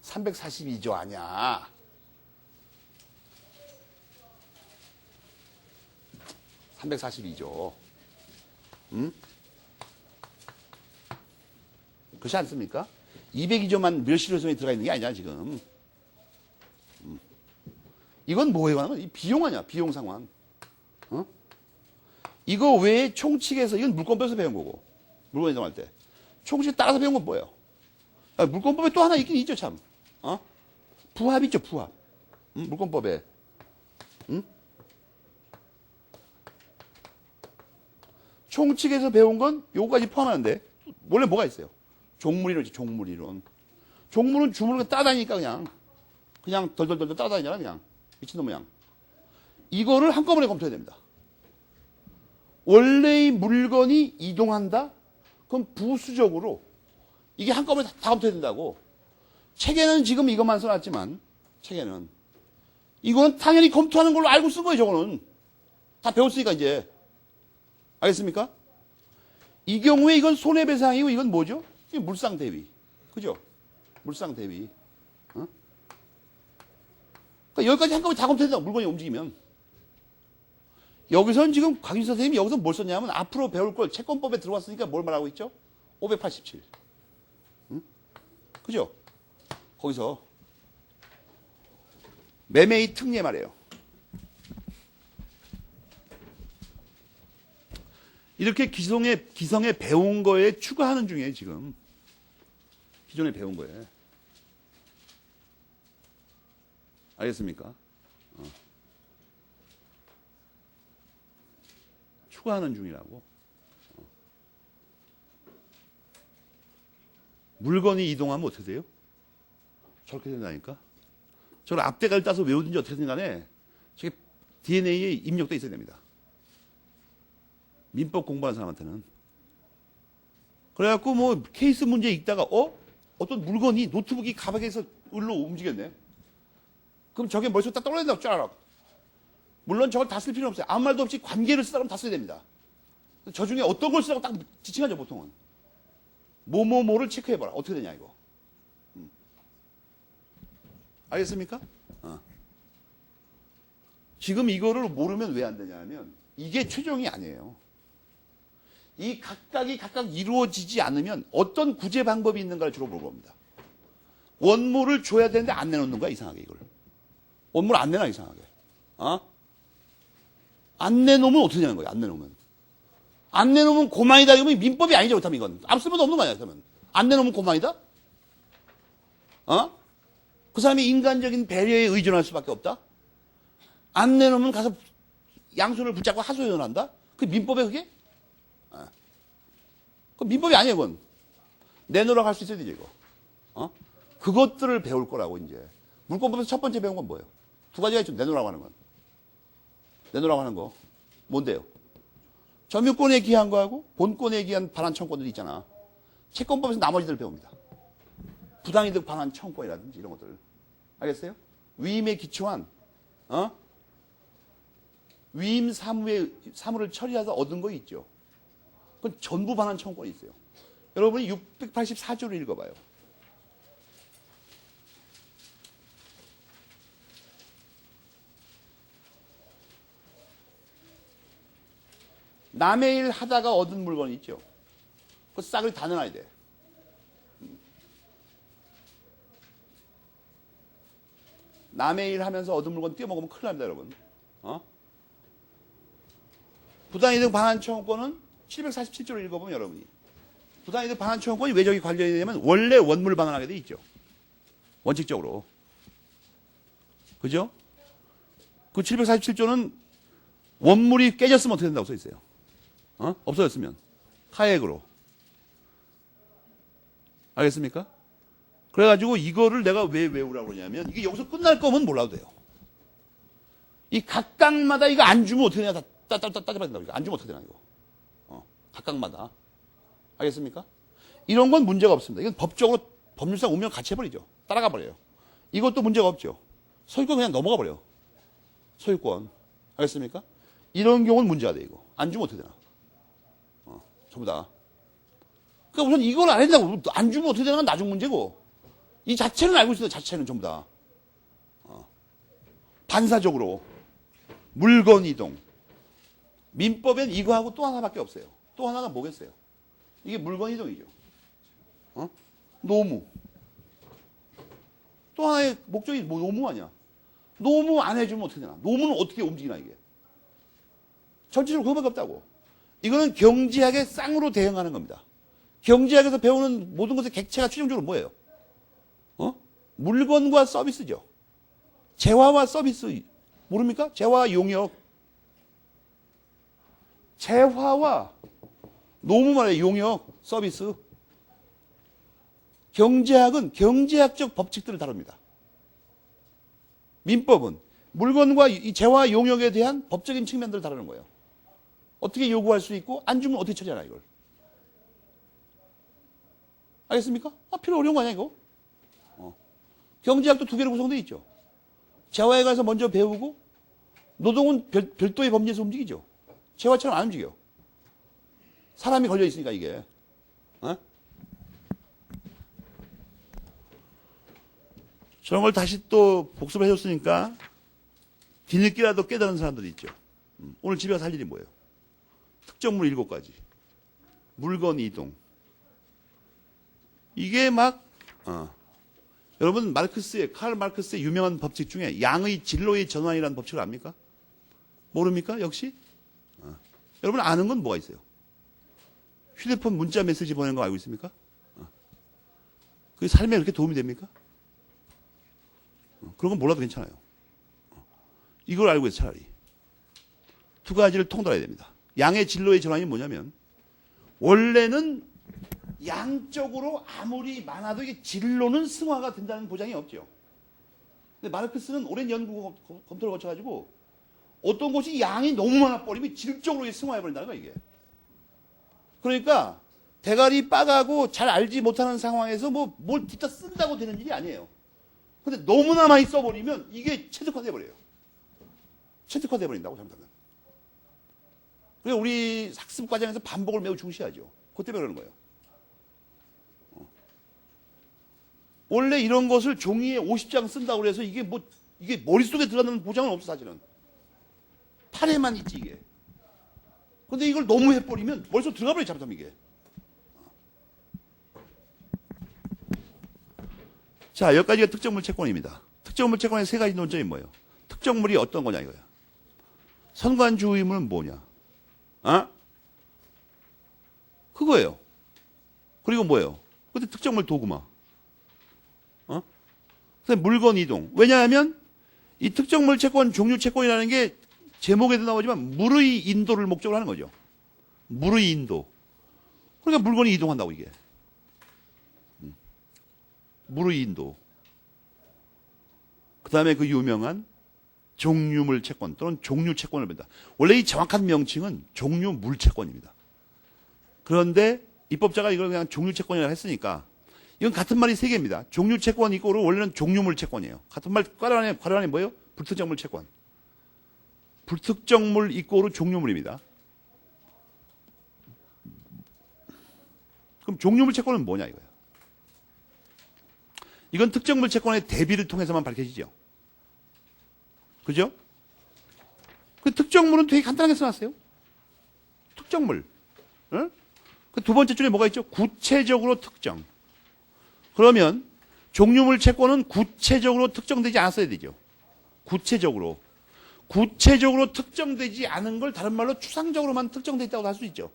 Speaker 1: 342조 아니야. 342조. 그렇지 않습니까? 202조만 멸실훼손이 들어가 있는 게 아니잖아, 지금. 이건 뭐에 관한 거야? 비용 아니야, 비용 상환. 이거 외에 총칙에서, 이건 물권법에서 배운 거고. 물건 이동할 때. 총칙에 따라서 배운 건 뭐예요? 물권법에 또 하나 있긴 있죠, 참. 부합 있죠, 부합. 물권법에. 총칙에서 배운 건 요거까지 포함하는데, 원래 뭐가 있어요? 종물이론이지, 종물이론. 종물은 주물을 따다니니까 그냥 덜덜덜 따다니잖아, 그냥. 미친놈 모양. 이거를 한꺼번에 검토해야 됩니다. 원래의 물건이 이동한다? 그럼 부수적으로 이게 한꺼번에 다 검토해야 된다고. 책에는 지금 이것만 써놨지만, 책에는. 이거는 당연히 검토하는 걸로 알고 쓴 거예요, 저거는. 다 배웠으니까 이제. 알겠습니까? 이 경우에 이건 손해배상이고 이건 뭐죠? 이게 물상대위. 그죠? 물상대위. 어? 그러니까 여기까지 한꺼번에 다 검토된다. 물건이 움직이면. 여기서는 지금 강윤 선생님이 여기서 뭘 썼냐면 앞으로 배울 걸 채권법에 들어왔으니까 뭘 말하고 있죠? 587. 응? 그죠? 거기서 매매의 특례 말이에요. 이렇게 기성에 배운 거에 추가하는 중이에요, 지금. 기존에 배운 거에. 알겠습니까? 추가하는 중이라고. 물건이 이동하면 어떻게 돼요? 저렇게 된다니까? 저걸 앞대가를 따서 외우든지 어떻게든 간에 저게 DNA에 입력돼 있어야 됩니다. 민법 공부하는 사람한테는. 그래갖고 뭐 케이스 문제 읽다가 어떤 물건이 노트북이 가방에서 을로 움직였네. 그럼 저게 머릿속에 딱 떨어진다고 쫙. 물론 저걸 다 쓸 필요는 없어요. 아무 말도 없이 관계를 쓰라면 다 써야 됩니다. 저 중에 어떤 걸 쓰라고 딱 지칭하죠, 보통은. 뭐를 체크해봐라. 어떻게 되냐, 이거. 알겠습니까? 지금 이거를 모르면 왜 안 되냐면, 이게 최종이 아니에요. 이 각각이 각각 이루어지지 않으면 어떤 구제 방법이 있는가를 주로 물어봅니다. 원물을 줘야 되는데 안 내놓는 거야, 이상하게, 이걸. 원물 안 내놔, 이상하게. 안 내놓으면 어떻게 되는 거야, 안 내놓으면. 안 내놓으면 고만이다, 이러면 민법이 아니죠, 그렇다면 이건. 아무 쓸모도 없는 거 아니야, 그러면. 안 내놓으면 고만이다? 그 사람이 인간적인 배려에 의존할 수밖에 없다? 안 내놓으면 가서 양손을 붙잡고 하소연한다? 그 민법에 그게? 그 민법이 아니에요, 그건. 내놓으라고 할 수 있어야 되죠, 이거. 그것들을 배울 거라고, 이제. 물권법에서 첫 번째 배운 건 뭐예요? 두 가지가 있죠, 내놓으라고 하는 건. 내놓으라고 하는 거. 뭔데요? 점유권에 기한 거하고 본권에 기한 반환 청구권들이 있잖아. 채권법에서 나머지들 배웁니다. 부당이득 반환 청구권이라든지 이런 것들. 알겠어요? 위임에 기초한, 위임 사무를 처리해서 얻은 거 있죠. 그건 전부 반환 청구권이 있어요. 여러분이 684조를 읽어봐요. 남의 일 하다가 얻은 물건이 있죠. 그 싹을 다 내놔야 돼. 남의 일 하면서 얻은 물건 떼어먹으면 큰일 납니다, 여러분. 부당이득 반환 청구권은 747조를 읽어보면 여러분이. 부당이득 반환 청구권이 왜 저기 관련이 되냐면 원래 원물 반환하게 돼 있죠. 원칙적으로. 그죠? 그 747조는 원물이 깨졌으면 어떻게 된다고 써 있어요. 없어졌으면. 하액으로. 알겠습니까? 그래가지고 이거를 내가 왜 외우라고 그러냐면 이게 여기서 끝날 거면 몰라도 돼요. 이 각각마다 이거 안 주면 어떻게 되냐 따져봐야 된다고. 이거 안 주면 어떻게 되나 이거. 각각마다. 알겠습니까? 이런 건 문제가 없습니다. 이건 법적으로 법률상 운명 같이 해버리죠. 따라가 버려요. 이것도 문제가 없죠. 소유권 그냥 넘어가 버려요. 소유권. 알겠습니까? 이런 경우는 문제가 돼 이거. 안 주면 어떻게 되나. 전부 다. 그러니까 우선 이걸 안 한다고. 안 주면 어떻게 되나 나중 문제고. 이 자체는 알고 있어요. 자체는 전부 다. 반사적으로. 물건 이동. 민법엔 이거하고 또 하나밖에 없어요. 또 하나가 뭐겠어요? 이게 물건 이동이죠. 노무. 또 하나의 목적이 뭐 노무 아니야. 노무 안 해주면 어떻게 되나. 노무는 어떻게 움직이나 이게. 전체적으로 그거밖에 없다고. 이거는 경제학의 쌍으로 대응하는 겁니다. 경제학에서 배우는 모든 것의 객체가 최종적으로 뭐예요? 물건과 서비스죠. 재화와 서비스. 모릅니까? 재화와 용역. 재화와 노무 말이에요. 용역, 서비스. 경제학은 경제학적 법칙들을 다룹니다. 민법은 물건과 이 재화 용역에 대한 법적인 측면들을 다루는 거예요. 어떻게 요구할 수 있고 안 주면 어떻게 처리하나 이걸. 알겠습니까? 필요 어려운 거 아니야 이거? 경제학도 두 개로 구성되어 있죠. 재화에 가서 먼저 배우고 노동은 별도의 법리에서 움직이죠. 재화처럼 안 움직여. 사람이 걸려 있으니까 이게. 어? 저런 걸 다시 또 복습을 해줬으니까 뒤늦게라도 깨달은 사람들이 있죠. 오늘 집에 가서 할 일이 뭐예요? 특정물 7가지. 물건 이동. 이게 막 여러분 칼 마르크스의 유명한 법칙 중에 양의 진로의 전환이라는 법칙을 압니까? 모릅니까? 역시? 여러분 아는 건 뭐가 있어요? 휴대폰 문자 메시지 보내는 거 알고 있습니까? 그게 삶에 그렇게 도움이 됩니까? 그런 건 몰라도 괜찮아요. 이걸 알고 있어 차라리. 두 가지를 통달해야 됩니다. 양의 진로의 전환이 뭐냐면 원래는 양적으로 아무리 많아도 이게 진로는 승화가 된다는 보장이 없죠. 근데 마르크스는 오랜 연구 검토를 거쳐가지고 어떤 곳이 양이 너무 많아 버리면 질적으로 승화해 버린다는 거야 이게. 그러니까 대가리 빠가고 잘 알지 못하는 상황에서 뭘 뒤따 쓴다고 되는 일이 아니에요. 근데 너무나 많이 써버리면 이게 체득화돼 버려요. 체득화돼 버린다고 잘못하면. 그래서 우리 학습 과정에서 반복을 매우 중시하죠. 그것 때문에 그러는 거예요. 원래 이런 것을 종이에 50장 쓴다고 그래서 이게 머릿속에 들어가는 보장은 없어 사실은. 판에만 있지 이게. 근데 이걸 너무 해버리면 머릿속 들어가 버려 잘못하면 이게. 자, 여기까지가 특정물 채권입니다. 특정물 채권의 3가지 논점이 뭐예요? 특정물이 어떤 거냐 이거야. 선관주의물은 뭐냐? 그거예요. 그리고 뭐예요? 근데 특정물 도구마. 그다음에 물건 이동. 왜냐하면 이 특정물 채권, 종류 채권이라는 게 제목에도 나오지만 물의 인도를 목적으로 하는 거죠. 물의 인도. 그러니까 물건이 이동한다고 이게. 물의 인도. 그 다음에 그 유명한 종류물 채권 또는 종류 채권을 본다. 원래 이 정확한 명칭은 종류물 채권입니다. 그런데 입법자가 이걸 그냥 종류 채권이라고 했으니까 이건 같은 말이 3개입니다. 종류 채권 이꼬로 원래는 종류물 채권이에요. 같은 말 괄호 안에 뭐예요? 불특정물 채권. 불특정물 이꼬로 종류물입니다. 그럼 종류물 채권은 뭐냐 이거예요. 이건 특정물 채권의 대비를 통해서만 밝혀지죠. 그죠? 그 특정물은 되게 간단하게 써놨어요. 특정물. 그 두 번째 줄에 뭐가 있죠? 구체적으로 특정. 그러면 종류물 채권은 구체적으로 특정되지 않았어야 되죠. 구체적으로. 구체적으로 특정되지 않은 걸 다른 말로 추상적으로만 특정되어 있다고 할 수 있죠.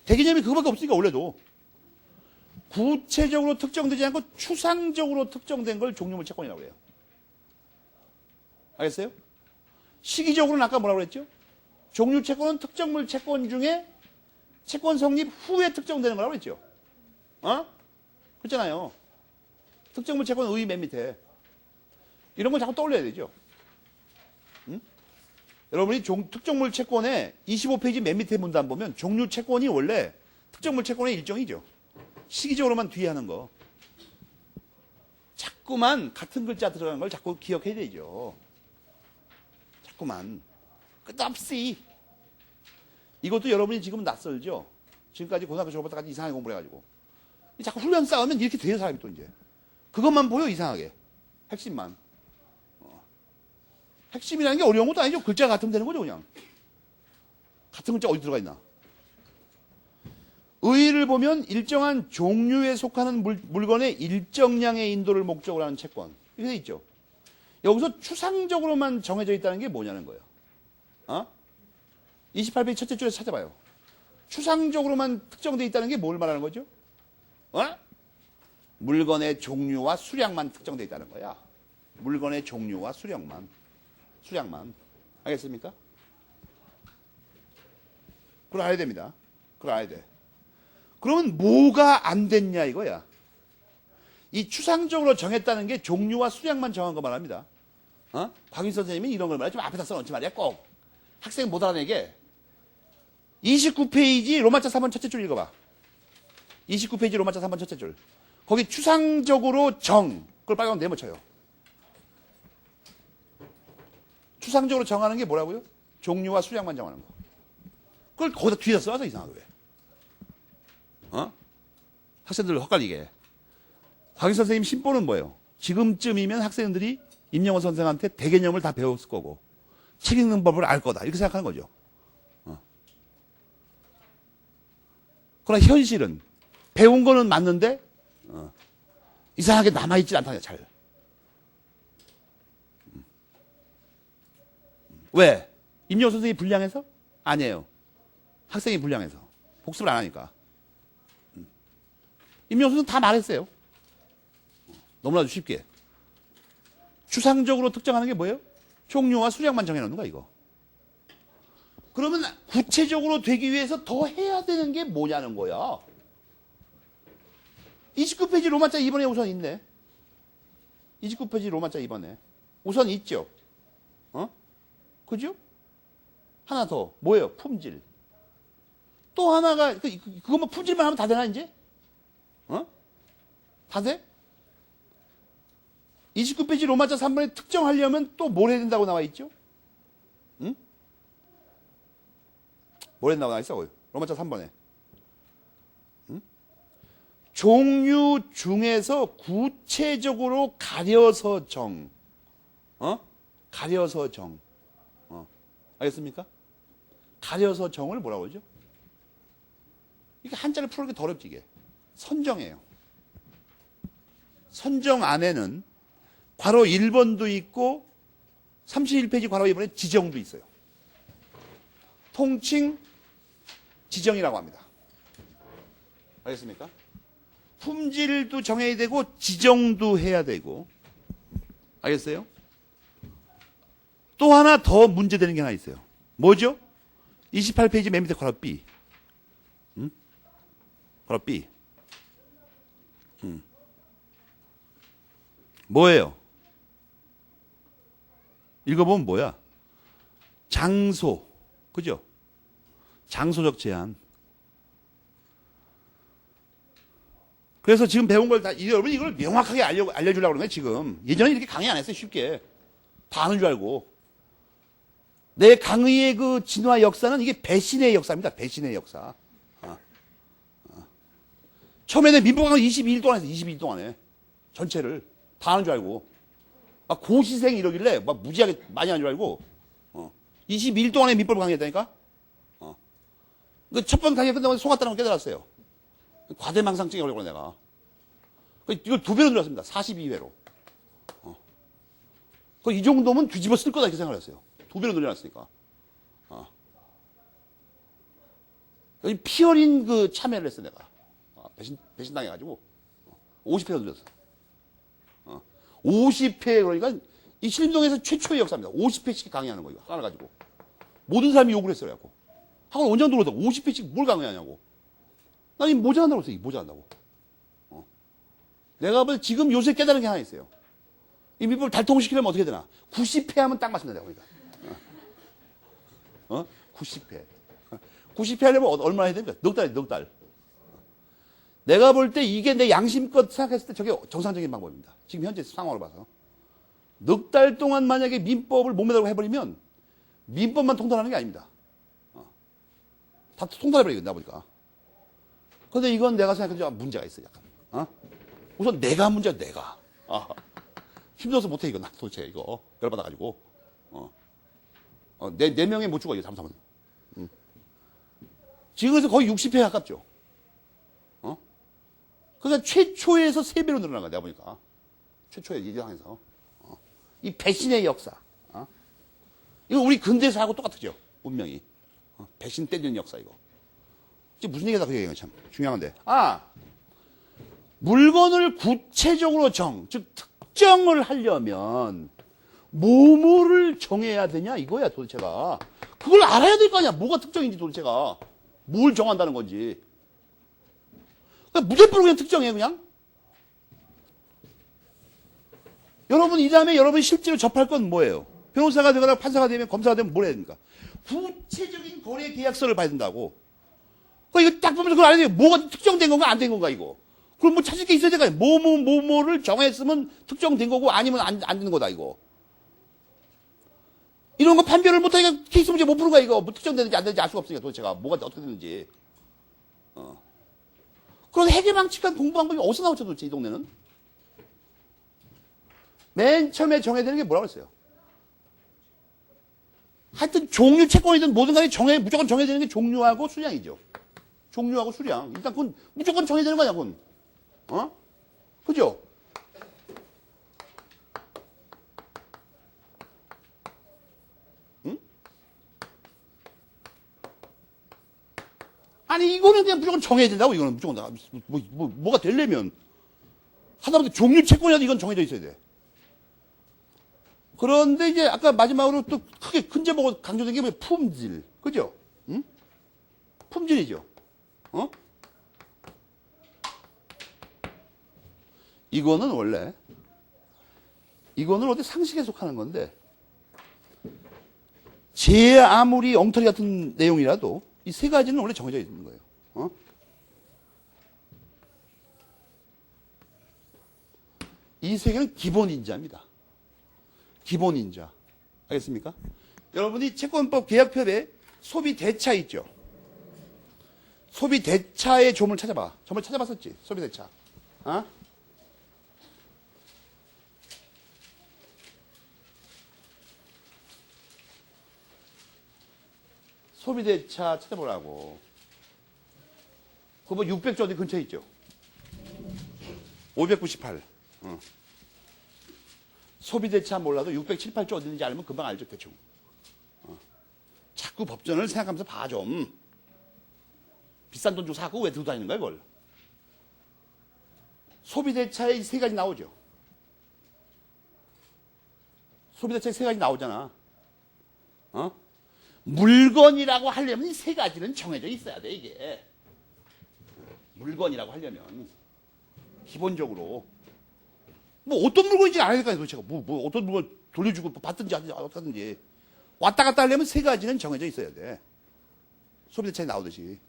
Speaker 1: 대개념이 그거밖에 없으니까 원래도. 구체적으로 특정되지 않고 추상적으로 특정된 걸 종류물 채권이라고 그래요. 알겠어요? 시기적으로는 아까 뭐라고 그랬죠? 종류 채권은 특정물 채권 중에 채권 성립 후에 특정되는 거라고 그랬죠. 그렇잖아요. 특정물 채권 의 맨 밑에. 이런 걸 자꾸 떠올려야 되죠. 여러분이 특정물 채권의 25페이지 맨 밑에 문단 보면 종류 채권이 원래 특정물 채권의 일종이죠. 시기적으로만 뒤에 하는 거. 자꾸만 같은 글자 들어가는 걸 자꾸 기억해야 되죠. 자꾸만. 끝없이. 이것도 여러분이 지금 낯설죠. 지금까지 고등학교 졸업할 때까지 이상하게 공부를 해가지고. 자꾸 훈련 쌓으면 이렇게 돼요, 사람이 또 이제. 그것만 보여, 이상하게. 핵심만. 핵심이라는 게 어려운 것도 아니죠. 글자가 같으면 되는 거죠, 그냥. 같은 글자 어디 들어가 있나. 의의를 보면 일정한 종류에 속하는 물건의 일정량의 인도를 목적으로 하는 채권. 이렇게 돼 있죠. 여기서 추상적으로만 정해져 있다는 게 뭐냐는 거예요. 28페이지 첫째 줄에서 찾아봐요. 추상적으로만 특정되어 있다는 게 뭘 말하는 거죠? 물건의 종류와 수량만 특정되어 있다는 거야. 물건의 종류와 수량만. 알겠습니까? 그걸 알아야 됩니다. 그걸 알아야 돼. 그러면 뭐가 안 됐냐 이거야. 이 추상적으로 정했다는 게 종류와 수량만 정한 거 말합니다. 박윤 선생님이 이런 걸 말해. 좀 앞에다 써놓지 말이야. 꼭. 학생 못 알아내게. 29페이지 로마자 3번 첫째 줄 읽어봐. 29페이지 로마자 3번 첫째 줄. 거기 추상적으로 그걸 빨간 네모 쳐요. 추상적으로 정하는 게 뭐라고요? 종류와 수량만 정하는 거. 그걸 거기다 뒤에다 써서 이상하게 왜? 학생들 헛갈리게. 곽윤 선생님 심보는 뭐예요? 지금쯤이면 학생들이 임영호 선생한테 대개념을 다 배웠을 거고 책 읽는 법을 알 거다 이렇게 생각하는 거죠. 그러나 현실은 배운 거는 맞는데 이상하게 남아있지 않다. 잘. 왜? 임영호 선생님이 불량해서? 아니에요. 학생이 불량해서. 복습을 안 하니까. 임영호 선생님 다 말했어요. 너무나도 쉽게. 추상적으로 특정하는 게 뭐예요? 종류와 수량만 정해놓는 거야, 이거. 그러면 구체적으로 되기 위해서 더 해야 되는 게 뭐냐는 거야. 29페이지 로마자 2번에 우선 있네. 29페이지 로마자 2번에. 우선 있죠. 그죠? 하나 더. 뭐예요? 품질. 또 하나가, 그것만 품질만 하면 다 되나, 이제? 다 돼? 29페이지 로마자 3번에 특정하려면 또 뭘 해야 된다고 나와 있죠? 응? 뭘 해야 된다고 나와 있어? 로마자 3번에. 응? 종류 중에서 구체적으로 가려서 정. 가려서 정. 알겠습니까? 가려서 정을 뭐라고 그러죠? 이게 한자를 풀는 게 더 어렵지, 이게. 선정이에요. 선정 안에는 괄호 1번도 있고 31페이지 괄호 2번에 지정도 있어요. 통칭 지정이라고 합니다. 알겠습니까? 품질도 정해야 되고 지정도 해야 되고. 알겠어요? 또 하나 더 문제되는 게 하나 있어요. 뭐죠? 28페이지 맨 밑에 괄호 B. 괄호 B. 뭐예요? 읽어보면 뭐야? 장소. 그죠? 장소적 제한. 그래서 지금 배운 걸 다, 여러분 이걸 명확하게 알려주려고 그러는 거예요, 지금. 예전에 이렇게 강의 안 했어요, 쉽게. 다 아는 줄 알고. 내 강의의 그 진화 역사는 이게 배신의 역사입니다. 배신의 역사. 처음에는 민법강의 22일 동안 했어요. 22일 동안에. 전체를. 다 아는 줄 알고. 고시생 이러길래 막 무지하게 많이 아는 줄 알고. 22일 동안에 민법을 강의했다니까? 그 첫 번 강의 끝나고 속았다는 걸 깨달았어요. 과대망상증에 걸려고 내가. 이걸 2배로 늘렸습니다. 42회로. 이 정도면 뒤집어 쓸 거다 이렇게 생각을 했어요. 2배로 늘려놨으니까. 여기 피어린 그 참여를 했어, 내가. 배신당해가지고. 50회로 늘렸어. 50회, 그러니까 이 신림동에서 최초의 역사입니다. 50회씩 강의하는 거예요. 하나 가지고. 모든 사람이 욕을 했어요. 그래갖고. 학원 원장 들어오다가 50회씩 뭘 강의하냐고. 난 이 모자란다고 했어요. 모자란다고. 내가 볼 지금 요새 깨달은 게 하나 있어요. 이 민법을 달통시키려면 어떻게 되나? 90회 하면 딱 맞습니다. 내가 보니까. 90회. 90회 하려면 얼마나 해야 됩니까? 넉 달. 내가 볼 때 이게 내 양심껏 생각했을 때 저게 정상적인 방법입니다. 지금 현재 상황으로 봐서. 넉 달 동안 만약에 민법을 몸에다가 해버리면 민법만 통달하는 게 아닙니다. 다 통달해버리겠다, 보니까. 근데 이건 내가 생각해도 문제가 있어요, 약간. 우선 내가 문제야, 내가. 힘들어서 못해, 이거. 나 도대체 이거. 열받아가지고. 네 명에 못 죽어, 이거 잘못하면. 지금에서 거의 60회 가깝죠. 그러니까 최초에서 3배로 늘어난 거야, 내가 보니까. 최초의 이 상황에서. 이 배신의 역사. 이거 우리 근대사하고 똑같죠, 운명이. 배신 때리는 역사, 이거. 지금 무슨 얘기다, 그 얘기가 참 중요한데. 물건을 구체적으로 즉, 특정을 하려면, 뭐를 정해야 되냐, 이거야, 도대체가. 그걸 알아야 될 거 아니야, 뭐가 특정인지 도대체가. 뭘 정한다는 건지. 그러니까 무대표로 그냥 특정해, 그냥. 여러분, 이 다음에 여러분이 실제로 접할 건 뭐예요? 변호사가 되거나 판사가 되면 검사가 되면 뭘 해야 됩니까? 구체적인 거래 계약서를 봐야 된다고. 이거 딱 보면서 그걸 알아야 돼요. 뭐가 특정된 건가, 안 된 건가, 이거. 그럼 뭐 찾을 게 있어야 될까요? 뭐를 정했으면 특정된 거고, 아니면 안 되는 거다, 이거. 이런 거 판별을 못하니까 케이스 문제 못 푸는 거야, 이거. 뭐 특정되는지 안 되는지 알 수가 없으니까 도대체가. 뭐가 어떻게 되는지. 그런 해괴망측한 공부 방법이 어디서 나오죠, 도대체 이 동네는? 맨 처음에 정해야 되는 게 뭐라고 했어요? 하여튼 종류 채권이든 뭐든 간에 무조건 정해야 되는 게 종류하고 수량이죠. 종류하고 수량. 일단 그건 무조건 정해야 되는 거냐, 그건. 그죠? 응? 아니, 이거는 그냥 무조건 정해야 된다고, 이거는 무조건. 뭐가 되려면. 하다못해 종류 채권이라도 이건 정해져 있어야 돼. 그런데 이제 아까 마지막으로 또 크게 큰 제목으로 강조된 게 뭐예요? 품질. 그죠? 응? 품질이죠. 이거는 원래 상식에 속하는 건데, 제 아무리 엉터리 같은 내용이라도 이 세 가지는 원래 정해져 있는 거예요. 이 세 개는 기본 인자입니다. 기본 인자. 알겠습니까? 여러분이 채권법 계약편에 소비 대차 있죠? 소비 대차의 조문을 찾아봐. 저번에 찾아봤었지? 소비 대차. 소비 대차 찾아보라고. 그거 뭐 600조 어디 근처에 있죠? 598. 소비대차 몰라도 678조 어디 있는지 알면 금방 알죠, 대충. 자꾸 법전을 생각하면서 봐, 좀. 비싼 돈 주고 사고 왜 들고 다니는 거야, 이걸? 소비대차에 이 세 가지 나오죠. 소비대차에 세 가지 나오잖아. 물건이라고 하려면 이 세 가지는 정해져 있어야 돼, 이게. 물건이라고 하려면. 기본적으로. 뭐 어떤 물건인지 알아야 될거 아니야, 도대체가. 뭐 어떤 물건 돌려주고 받든지 어떻게 하든지. 왔다 갔다 하려면 세 가지는 정해져 있어야 돼. 소비대차에 나오듯이.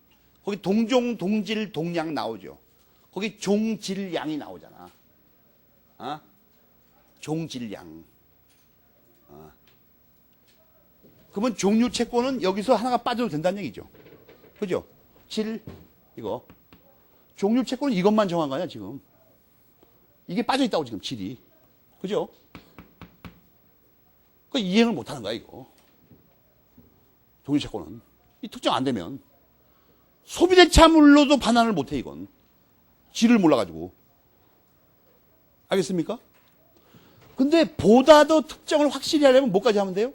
Speaker 1: 거기 동종, 동질, 동량 나오죠. 거기 종질량이 나오잖아. 종질량. 그러면 종류 채권은 여기서 하나가 빠져도 된다는 얘기죠. 그죠? 질, 이거. 종류 채권은 이것만 정한 거 아니야, 지금. 이게 빠져있다고, 지금, 질이. 그죠? 그 이행을 못 하는 거야, 이거. 종류 채권은. 이 특정 안 되면. 소비대차물로도 반환을 못 해, 이건. 질을 몰라가지고. 알겠습니까? 근데 보다 더 특정을 확실히 하려면 뭐까지 하면 돼요?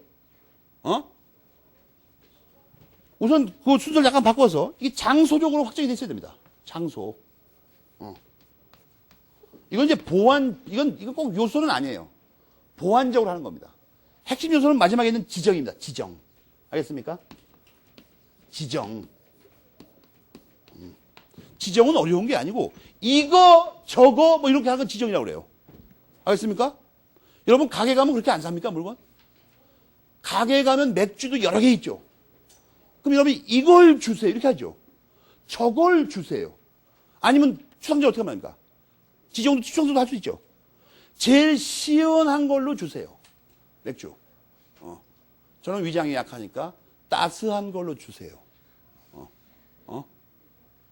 Speaker 1: 우선 그 순서를 약간 바꿔서 이게 장소적으로 확정이 됐어야 됩니다. 장소. 이건 이제 이건 꼭 요소는 아니에요. 보완적으로 하는 겁니다. 핵심 요소는 마지막에 있는 지정입니다. 지정. 알겠습니까? 지정. 지정은 어려운 게 아니고, 이거, 저거, 뭐 이렇게 하는 건 지정이라고 그래요. 알겠습니까? 여러분, 가게 가면 그렇게 안 삽니까, 물건? 가게 가면 맥주도 여러 개 있죠. 그럼 여러분, 이걸 주세요. 이렇게 하죠. 저걸 주세요. 아니면 추상적 어떻게 하면 합니까? 지정도 추상적도 할 수 있죠. 제일 시원한 걸로 주세요. 맥주. 저는 위장이 약하니까 따스한 걸로 주세요.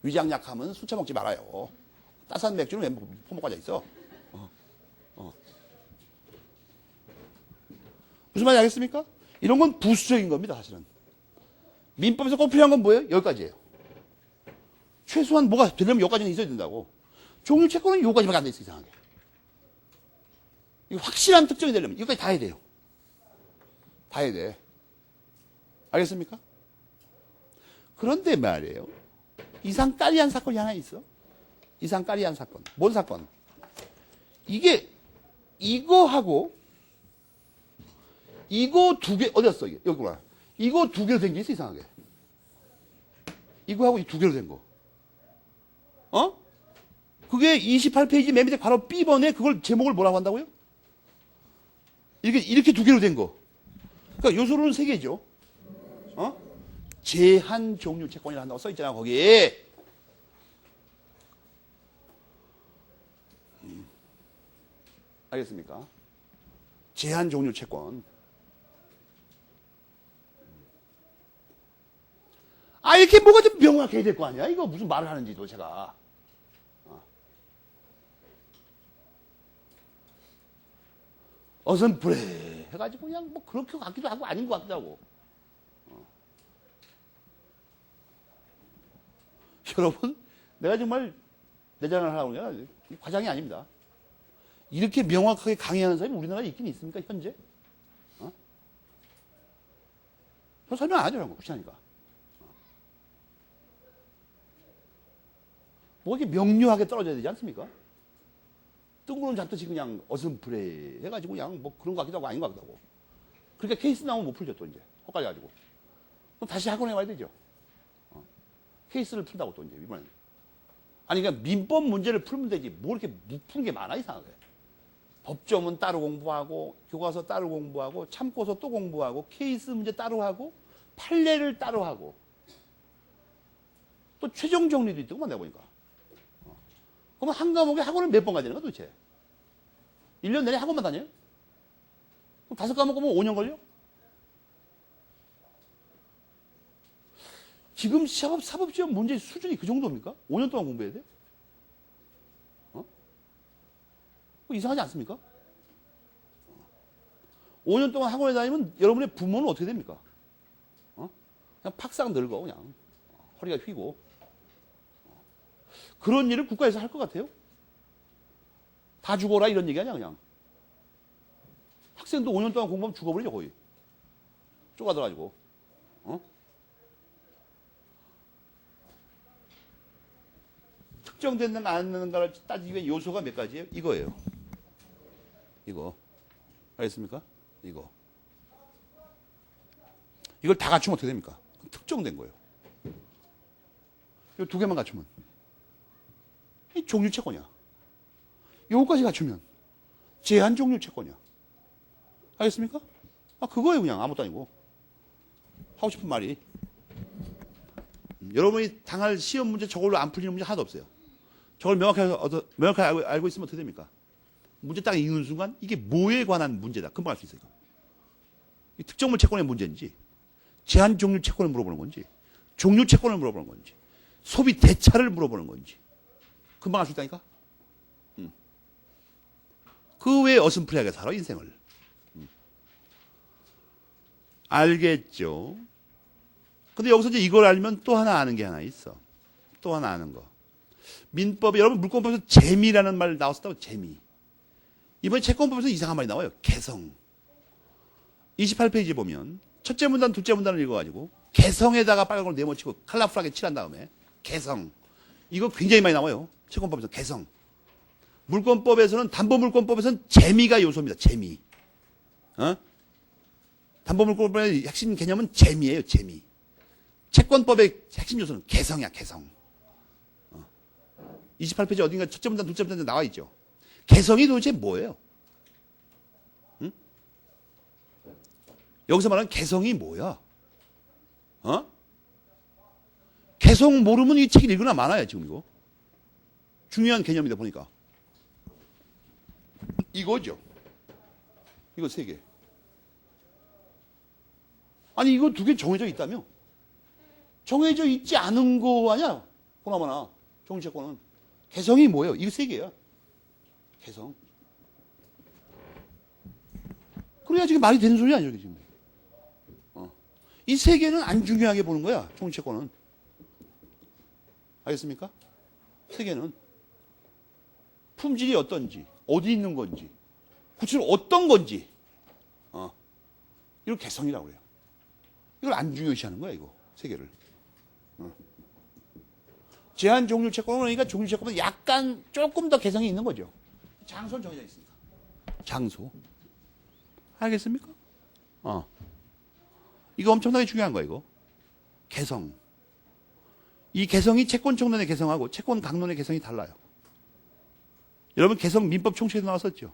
Speaker 1: 위장 약하면 술 처먹지 말아요. 따스한 맥주는 왜 퍼먹고 앉아있어? 무슨 말인지 알겠습니까? 이런 건 부수적인 겁니다, 사실은. 민법에서 꼭 필요한 건 뭐예요? 여기까지예요. 최소한 뭐가 되려면 여기까지는 있어야 된다고. 종류 채권은 여기까지밖에 안 돼 있어, 이상하게. 이거 확실한 특정이 되려면 여기까지 다 해야 돼요. 다 해야 돼. 알겠습니까? 그런데 말이에요. 이상까리한 사건이 하나 있어. 이상까리한 사건. 뭔 사건? 이게 이거하고 이거 두 개, 어디 갔어, 이게? 여기구나. 이거 두 개로 된 게 있어, 이상하게. 이거하고 이 두 개로 된 거. 그게 28페이지 맨 밑에 바로 B번에 그걸 제목을 뭐라고 한다고요? 이렇게 두 개로 된 거. 그러니까 요소로는 세 개죠. 제한 종류 채권이라 한다고 써 있잖아, 거기. 알겠습니까? 제한 종류 채권. 이렇게 뭐가 좀 명확해야 될 거 아니야? 이거 무슨 말을 하는지도 제가. 어선불에 해가지고 그냥 뭐 그렇게 같기도 하고 아닌 것 같기도 하고. 여러분, 내가 정말 내장을 하라고 그러냐? 과장이 아닙니다. 이렇게 명확하게 강의하는 사람이 우리나라에 있긴 있습니까, 현재? 저 설명 안 하죠, 이런 거. 귀찮으니까. 뭐 이렇게 명료하게 떨어져야 되지 않습니까? 뜬구름 잡듯이 그냥 어슴푸레 해가지고 그냥 뭐 그런 것 같기도 하고 아닌 것 같기도 하고. 그러니까 케이스 나오면 못 풀죠, 또 이제. 헛갈려가지고. 그럼 다시 학원에 와야 되죠. 케이스를 푼다고 또 이제, 이번에는. 아니, 그러니까 민법 문제를 풀면 되지. 뭐 이렇게 못 푸는 게 많아, 이상하게. 법조문 따로 공부하고, 교과서 따로 공부하고, 참고서 또 공부하고, 케이스 문제 따로 하고, 판례를 따로 하고, 또 최종 정리도 있더구만, 내가 보니까. 그러면 한 과목에 학원을 몇 번 가야 되는 거야, 도대체? 1년 내내 학원만 다녀요? 그럼 5과목 보면 5년 걸려? 지금 사법시험 문제 수준이 그 정도입니까? 5년 동안 공부해야 돼? 이상하지 않습니까? 5년 동안 학원에 다니면 여러분의 부모는 어떻게 됩니까? 그냥 팍상 늙어, 그냥. 허리가 휘고. 그런 일을 국가에서 할 것 같아요? 다 죽어라 이런 얘기 아니야, 그냥. 학생도 5년 동안 공부하면 죽어버리죠, 거의. 쪼가들어가지고. 특정되는 안 되는가를 따지기 위한 요소가 몇 가지예요? 이거예요. 이거. 알겠습니까? 이거. 이걸 다 갖추면 어떻게 됩니까? 특정된 거예요. 이 2개만 갖추면. 이 종류 채권이야. 요거까지 갖추면 제한 종류 채권이야. 알겠습니까? 그거예요, 그냥. 아무것도 아니고. 하고 싶은 말이. 여러분이 당할 시험 문제 저걸로 안 풀리는 문제 하나도 없어요. 저걸 명확하게 알고 있으면 어떻게 됩니까? 문제 딱 읽는 순간 이게 뭐에 관한 문제다. 금방 알 수 있어요. 이 특정물 채권의 문제인지, 제한 종류 채권을 물어보는 건지, 종류 채권을 물어보는 건지, 소비 대차를 물어보는 건지, 금방 알 수 있다니까? 그 외에 어슴푸레하게 살아, 인생을. 알겠죠? 근데 여기서 이제 이걸 알면 또 하나 아는 게 하나 있어. 또 하나 아는 거. 민법에, 여러분 물권법에서 재미라는 말 나왔었다고, 재미. 이번에 채권법에서 이상한 말이 나와요. 개성. 28페이지 보면 첫째 문단, 둘째 문단을 읽어가지고 개성에다가 빨간 걸 네모치고 컬러풀하게 칠한 다음에 개성. 이거 굉장히 많이 나와요. 채권법에서 개성. 물권법에서는, 담보물권법에서는 재미가 요소입니다. 재미. 담보물권법의 핵심 개념은 재미예요. 재미. 채권법의 핵심 요소는 개성이야. 개성. 28페이지 어딘가 첫째 문단, 둘째 문단에 나와 있죠. 개성이 도대체 뭐예요? 응? 여기서 말하는 개성이 뭐야? 개성 모르면 이 책을 읽으나 마나요, 지금 이거. 중요한 개념이다 보니까. 이거죠. 이거 3개. 아니, 이거 2개 정해져 있다며? 정해져 있지 않은 거 아니야? 보나마나. 종류채권은. 개성이 뭐예요? 이거 3개야. 개성. 그래야 지금 말이 되는 소리 아니죠, 지금. 이 3개는 안 중요하게 보는 거야, 종류채권은. 알겠습니까? 3개는. 품질이 어떤지, 어디 있는 건지, 구체적으로 어떤 건지, 이걸 개성이라고 그래요. 이걸 안 중요시하는 거야, 이거. 3개를. 제한 종류 채권은, 그러니까 종류 채권은 약간 조금 더 개성이 있는 거죠. 장소는 정해져 있으니까. 장소. 알겠습니까? 이거 엄청나게 중요한 거야, 이거. 개성. 이 개성이 채권 총론의 개성하고 채권 강론의 개성이 달라요. 여러분, 개성 민법 총칙에도 나왔었죠.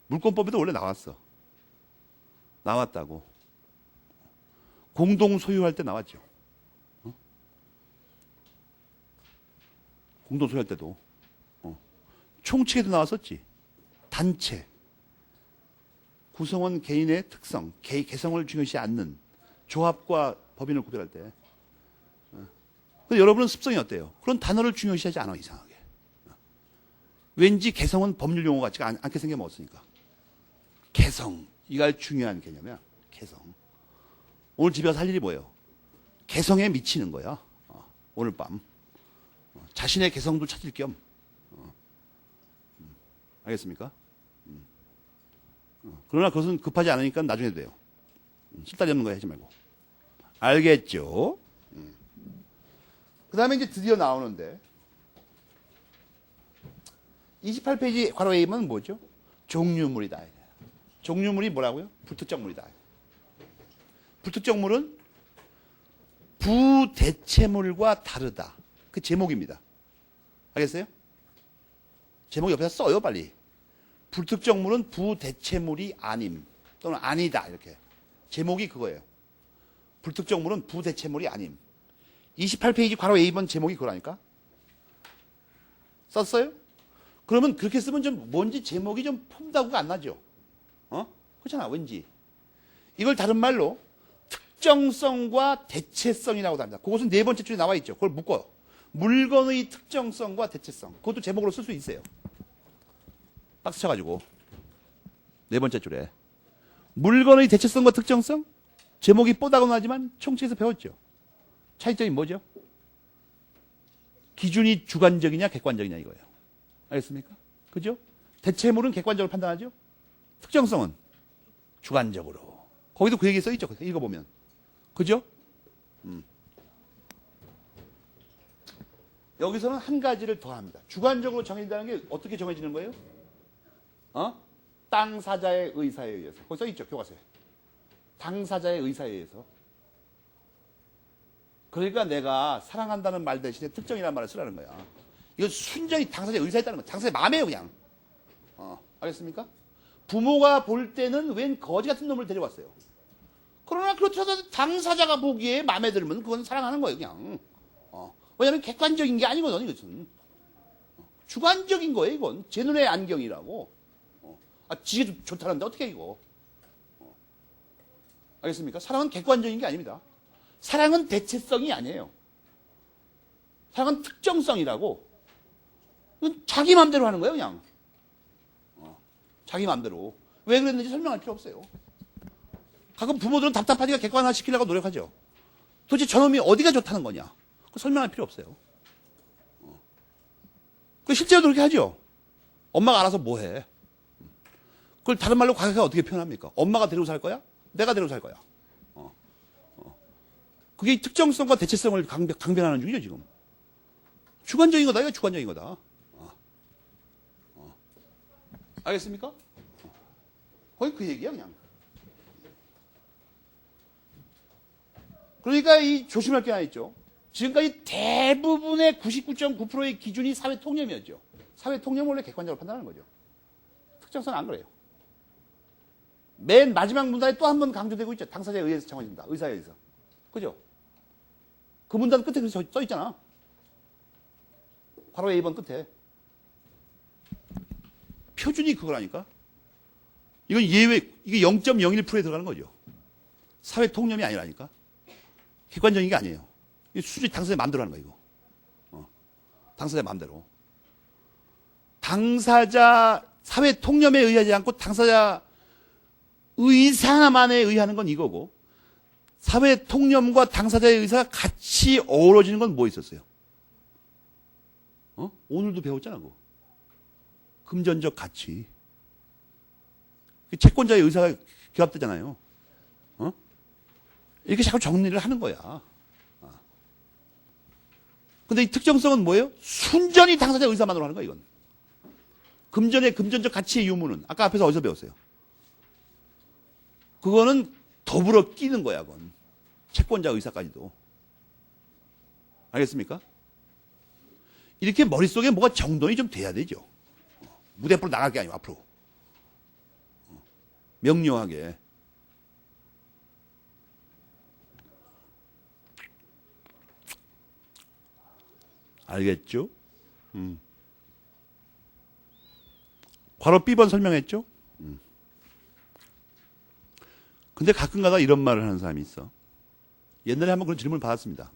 Speaker 1: 물권법에도 원래 나왔어. 나왔다고. 공동 소유할 때 나왔죠. 공동 소유할 때도. 총칙에도 나왔었지. 단체. 구성원 개인의 특성, 개성을 중요시 않는 조합과 법인을 구별할 때. 근데 여러분은 습성이 어때요? 그런 단어를 중요시하지 않아, 이상하게. 왠지 개성은 법률 용어 같지가 않게 생겨먹었으니까. 개성, 이가 중요한 개념이야. 개성. 오늘 집에 가서 할 일이 뭐예요? 개성에 미치는 거야. 오늘 밤. 자신의 개성도 찾을 겸. 알겠습니까? 그러나 그것은 급하지 않으니까 나중에 돼요. 실다리 없는 거 하지 말고. 알겠죠? 그 다음에 이제 드디어 나오는데 28페이지 괄호 A면 뭐죠? 종류물이다. 종류물이 뭐라고요? 불특정물이다. 불특정물은 부대체물과 다르다. 그 제목입니다. 알겠어요? 제목 옆에다 써요, 빨리. 불특정물은 부대체물이 아님 또는 아니다, 이렇게. 제목이 그거예요. 불특정물은 부대체물이 아님. 28페이지 괄호 A번 제목이 그거라니까. 썼어요? 그러면 그렇게 쓰면 좀 뭔지 제목이 좀 폼다구가 안 나죠? 그렇잖아, 왠지. 이걸 다른 말로 특정성과 대체성이라고 합니다. 그것은 네 번째 줄에 나와 있죠. 그걸 묶어요. 물건의 특정성과 대체성. 그것도 제목으로 쓸 수 있어요. 박스 쳐가지고. 네 번째 줄에. 물건의 대체성과 특정성? 제목이 뽀다구는 하지만 총칙에서 배웠죠. 차이점이 뭐죠? 기준이 주관적이냐 객관적이냐 이거예요. 알겠습니까? 그죠? 대체물은 객관적으로 판단하죠. 특정성은 주관적으로. 거기도 그 얘기 써있죠. 읽어보면. 그죠? 여기서는 한 가지를 더 합니다. 주관적으로 정해진다는 게 어떻게 정해지는 거예요? 당사자의 의사에 의해서. 거기 써있죠. 교과서에. 당사자의 의사에 의해서. 그러니까 내가 사랑한다는 말 대신에 특정이라는 말을 쓰라는 거야. 이건 순전히 당사자의 의사에 따른 거야. 당사자의 마음이에요, 그냥. 알겠습니까? 부모가 볼 때는 웬 거지 같은 놈을 데려왔어요. 그러나 그렇다고 당사자가 보기에 마음에 들면 그건 사랑하는 거예요, 그냥. 왜냐하면 객관적인 게 아니거든, 이것은. 주관적인 거예요, 이건. 제 눈의 안경이라고. 지게 좋다는데 어떻게 이거. 알겠습니까? 사랑은 객관적인 게 아닙니다. 사랑은 대체성이 아니에요. 사랑은 특정성이라고. 자기 마음대로 하는 거예요, 그냥. 자기 마음대로. 왜 그랬는지 설명할 필요 없어요. 가끔 부모들은 답답하니까 객관화 시키려고 노력하죠. 도대체 저놈이 어디가 좋다는 거냐. 그 설명할 필요 없어요. 그 실제로 그렇게 하죠. 엄마가 알아서 뭐 해. 그걸 다른 말로 과거가 어떻게 표현합니까? 엄마가 데리고 살 거야? 내가 데리고 살 거야. 그게 특정성과 대체성을 강변하는 중이죠, 지금. 주관적인 거다, 이거 주관적인 거다. 알겠습니까? 거의 그 얘기야, 그냥. 그러니까 이 조심할 게 하나 있죠. 지금까지 대부분의 99.9%의 기준이 사회 통념이었죠. 사회 통념을 원래 객관적으로 판단하는 거죠. 특정성은 안 그래요. 맨 마지막 문단에 또 한 번 강조되고 있죠. 당사자에 의해서 정해진다. 의사에 의해서. 그죠? 그 문단 끝에 그래서 써 있잖아. 괄호 A번 끝에. 표준이 그거라니까. 이건 예외, 이게 0.01%에 들어가는 거죠. 사회 통념이 아니라니까. 객관적인 게 아니에요. 이 수지 당사자 마음대로 하는 거야, 이거. 당사자 마음대로. 당사자, 사회 통념에 의하지 않고 당사자 의사만에 의하는 건 이거고, 사회 통념과 당사자의 의사가 같이 어우러지는 건 뭐 있었어요? 오늘도 배웠잖아, 그거. 금전적 가치. 채권자의 의사가 결합되잖아요. 이렇게 자꾸 정리를 하는 거야. 근데 이 특정성은 뭐예요? 순전히 당사자의 의사만으로 하는 거야, 이건. 금전의 금전적 가치의 유무는 아까 앞에서 어디서 배웠어요? 그거는 더불어 끼는 거야, 그건. 채권자 의사까지도. 알겠습니까? 이렇게 머릿속에 뭐가 정돈이 좀 돼야 되죠. 무대 앞으로 나갈 게 아니고 앞으로. 명료하게. 알겠죠? 괄호 B번 설명했죠? 근데 가끔가다 이런 말을 하는 사람이 있어. 옛날에 한번 그런 질문을 받았습니다.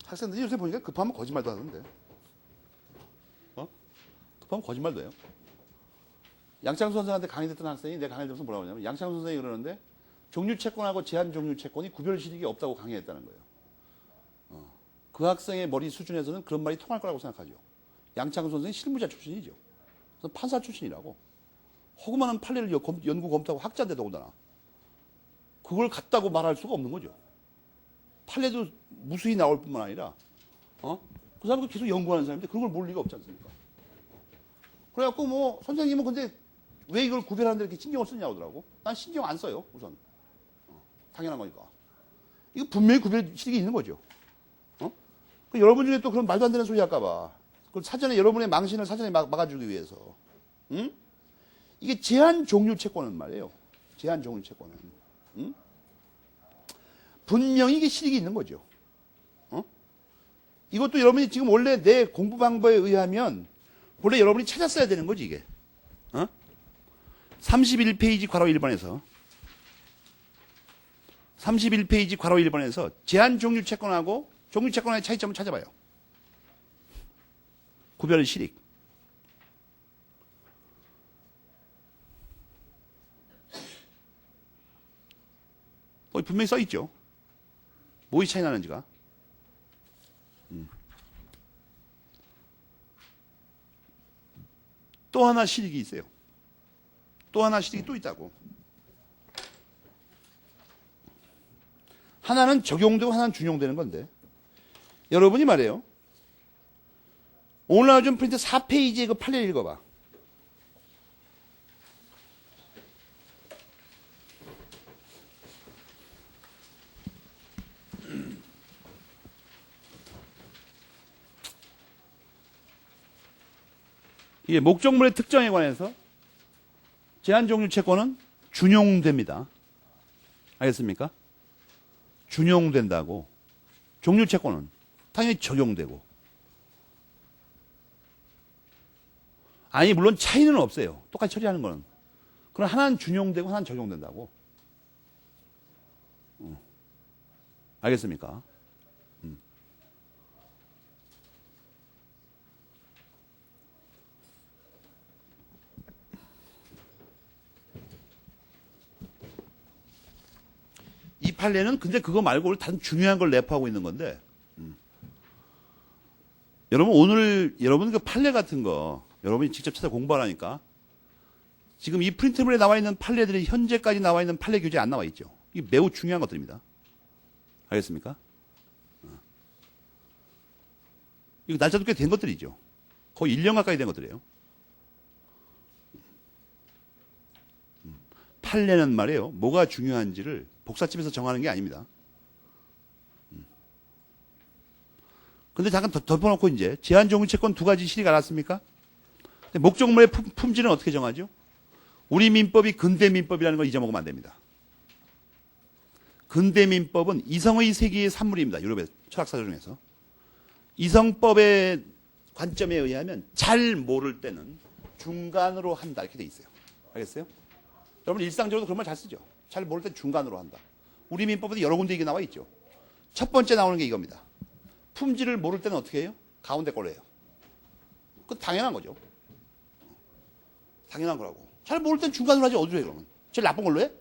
Speaker 1: 학생들이 요새 보니까 급하면 거짓말도 하던데. 급하면 거짓말도 해요. 양창수 선생한테 강의됐던 학생이 내 강의를 들어서 뭐라고 하냐면 양창수 선생이 그러는데 종류 채권하고 제한 종류 채권이 구별 실익이 없다고 강의했다는 거예요. 그 학생의 머리 수준에서는 그런 말이 통할 거라고 생각하죠. 양창수 선생이 실무자 출신이죠. 그래서 판사 출신이라고. 허구만한 판례를 연구 검토하고 학자인데 더군다나. 그걸 같다고 말할 수가 없는 거죠. 판례도 무수히 나올 뿐만 아니라 그 사람도 계속 연구하는 사람인데 그런 걸 모를 리가 없지 않습니까? 그래갖고 뭐 선생님은 근데 왜 이걸 구별하는데 이렇게 신경을 쓰냐고 하더라고. 난 신경 안 써요 우선. 당연한 거니까. 이거 분명히 구별 실익이 있는 거죠. 여러분 중에 또 그런 말도 안 되는 소리 할까봐. 그걸 사전에 여러분의 망신을 사전에 막아주기 위해서. 이게 제한 종류 채권은 말이에요. 제한 종류 채권은. 분명히 이게 실익이 있는 거죠. 이것도 여러분이 지금 원래 내 공부 방법에 의하면 원래 여러분이 찾았어야 되는 거지 이게. 31페이지 괄호 1번에서 31페이지 괄호 1번에서 제한 종류 채권하고 종류 채권의 차이점을 찾아봐요. 구별 실익. 분명히 써 있죠. 뭐이 차이 나는지가. 또 하나 실익이 있어요. 또 하나 실익이 또 있다고. 하나는 적용되고 하나는 준용되는 건데 여러분이 말해요. 오늘 나와준 프린트 4페이지에 그 판례 읽어봐. 이게 목적물의 특정에 관해서 제한종류 채권은 준용됩니다. 알겠습니까? 준용된다고. 종류 채권은 당연히 적용되고. 아니 물론 차이는 없어요. 똑같이 처리하는 거는. 그럼 하나는 준용되고 하나는 적용된다고. 알겠습니까? 이 판례는 근데 그거 말고 다른 중요한 걸 내포하고 있는 건데 여러분 오늘 여러분 그 판례 같은 거 여러분이 직접 찾아 공부하라니까 지금 이 프린트물에 나와 있는 판례들이 현재까지 나와 있는 판례 교재에 안 나와 있죠. 이게 매우 중요한 것들입니다. 알겠습니까? 이거 날짜도 꽤 된 것들이죠. 거의 1년 가까이 된 것들이에요. 판례는 말이에요. 뭐가 중요한지를 복사집에서 정하는 게 아닙니다. 근데 잠깐 덮어놓고 이제 제한종류 채권 두 가지 실익 알았습니까? 목적물의 품질은 어떻게 정하죠? 우리 민법이 근대민법이라는 걸 잊어먹으면 안 됩니다. 근대민법은 이성의 세계의 산물입니다. 유럽의 철학사 중에서. 이성법의 관점에 의하면 잘 모를 때는 중간으로 한다 이렇게 돼 있어요. 알겠어요? 여러분 일상적으로 그런 말 잘 쓰죠. 잘 모를 때 중간으로 한다. 우리 민법에도 여러 군데 이게 나와 있죠. 첫 번째 나오는 게 이겁니다. 품질을 모를 때는 어떻게 해요? 가운데 걸로 해요. 그건 당연한 거죠. 당연한 거라고. 잘 모를 땐 중간으로 하지 어디로 해 그러면? 제일 나쁜 걸로 해?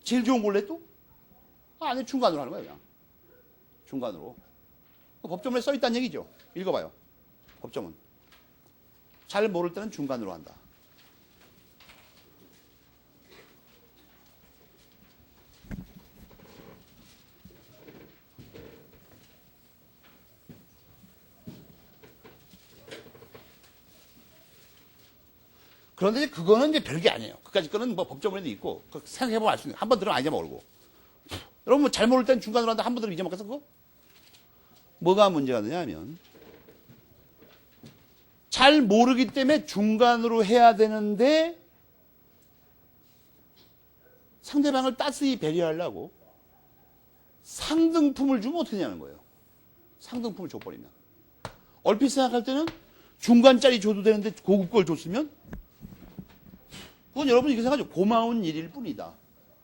Speaker 1: 제일 좋은 걸로 해 또? 아니 중간으로 하는 거야 그냥. 중간으로. 법조문에 써 있다는 얘기죠. 읽어봐요. 법조문. 잘 모를 때는 중간으로 한다. 그런데 그거는 이제 별게 아니에요. 그까짓 거는 뭐 법조문에도 있고, 생각해보면 알 수 있는. 한 번 들으면 안 잊어먹고. 여러분, 뭐 잘 모를 땐 중간으로 한다. 한 번 들으면 잊어먹겠어, 그거? 뭐가 문제가 되냐면, 잘 모르기 때문에 중간으로 해야 되는데, 상대방을 따스히 배려하려고 상등품을 주면 어떻게 되냐는 거예요. 상등품을 줘버리면. 얼핏 생각할 때는 중간짜리 줘도 되는데 고급 걸 줬으면 그건 여러분이 이렇게 생각하죠. 고마운 일일 뿐이다.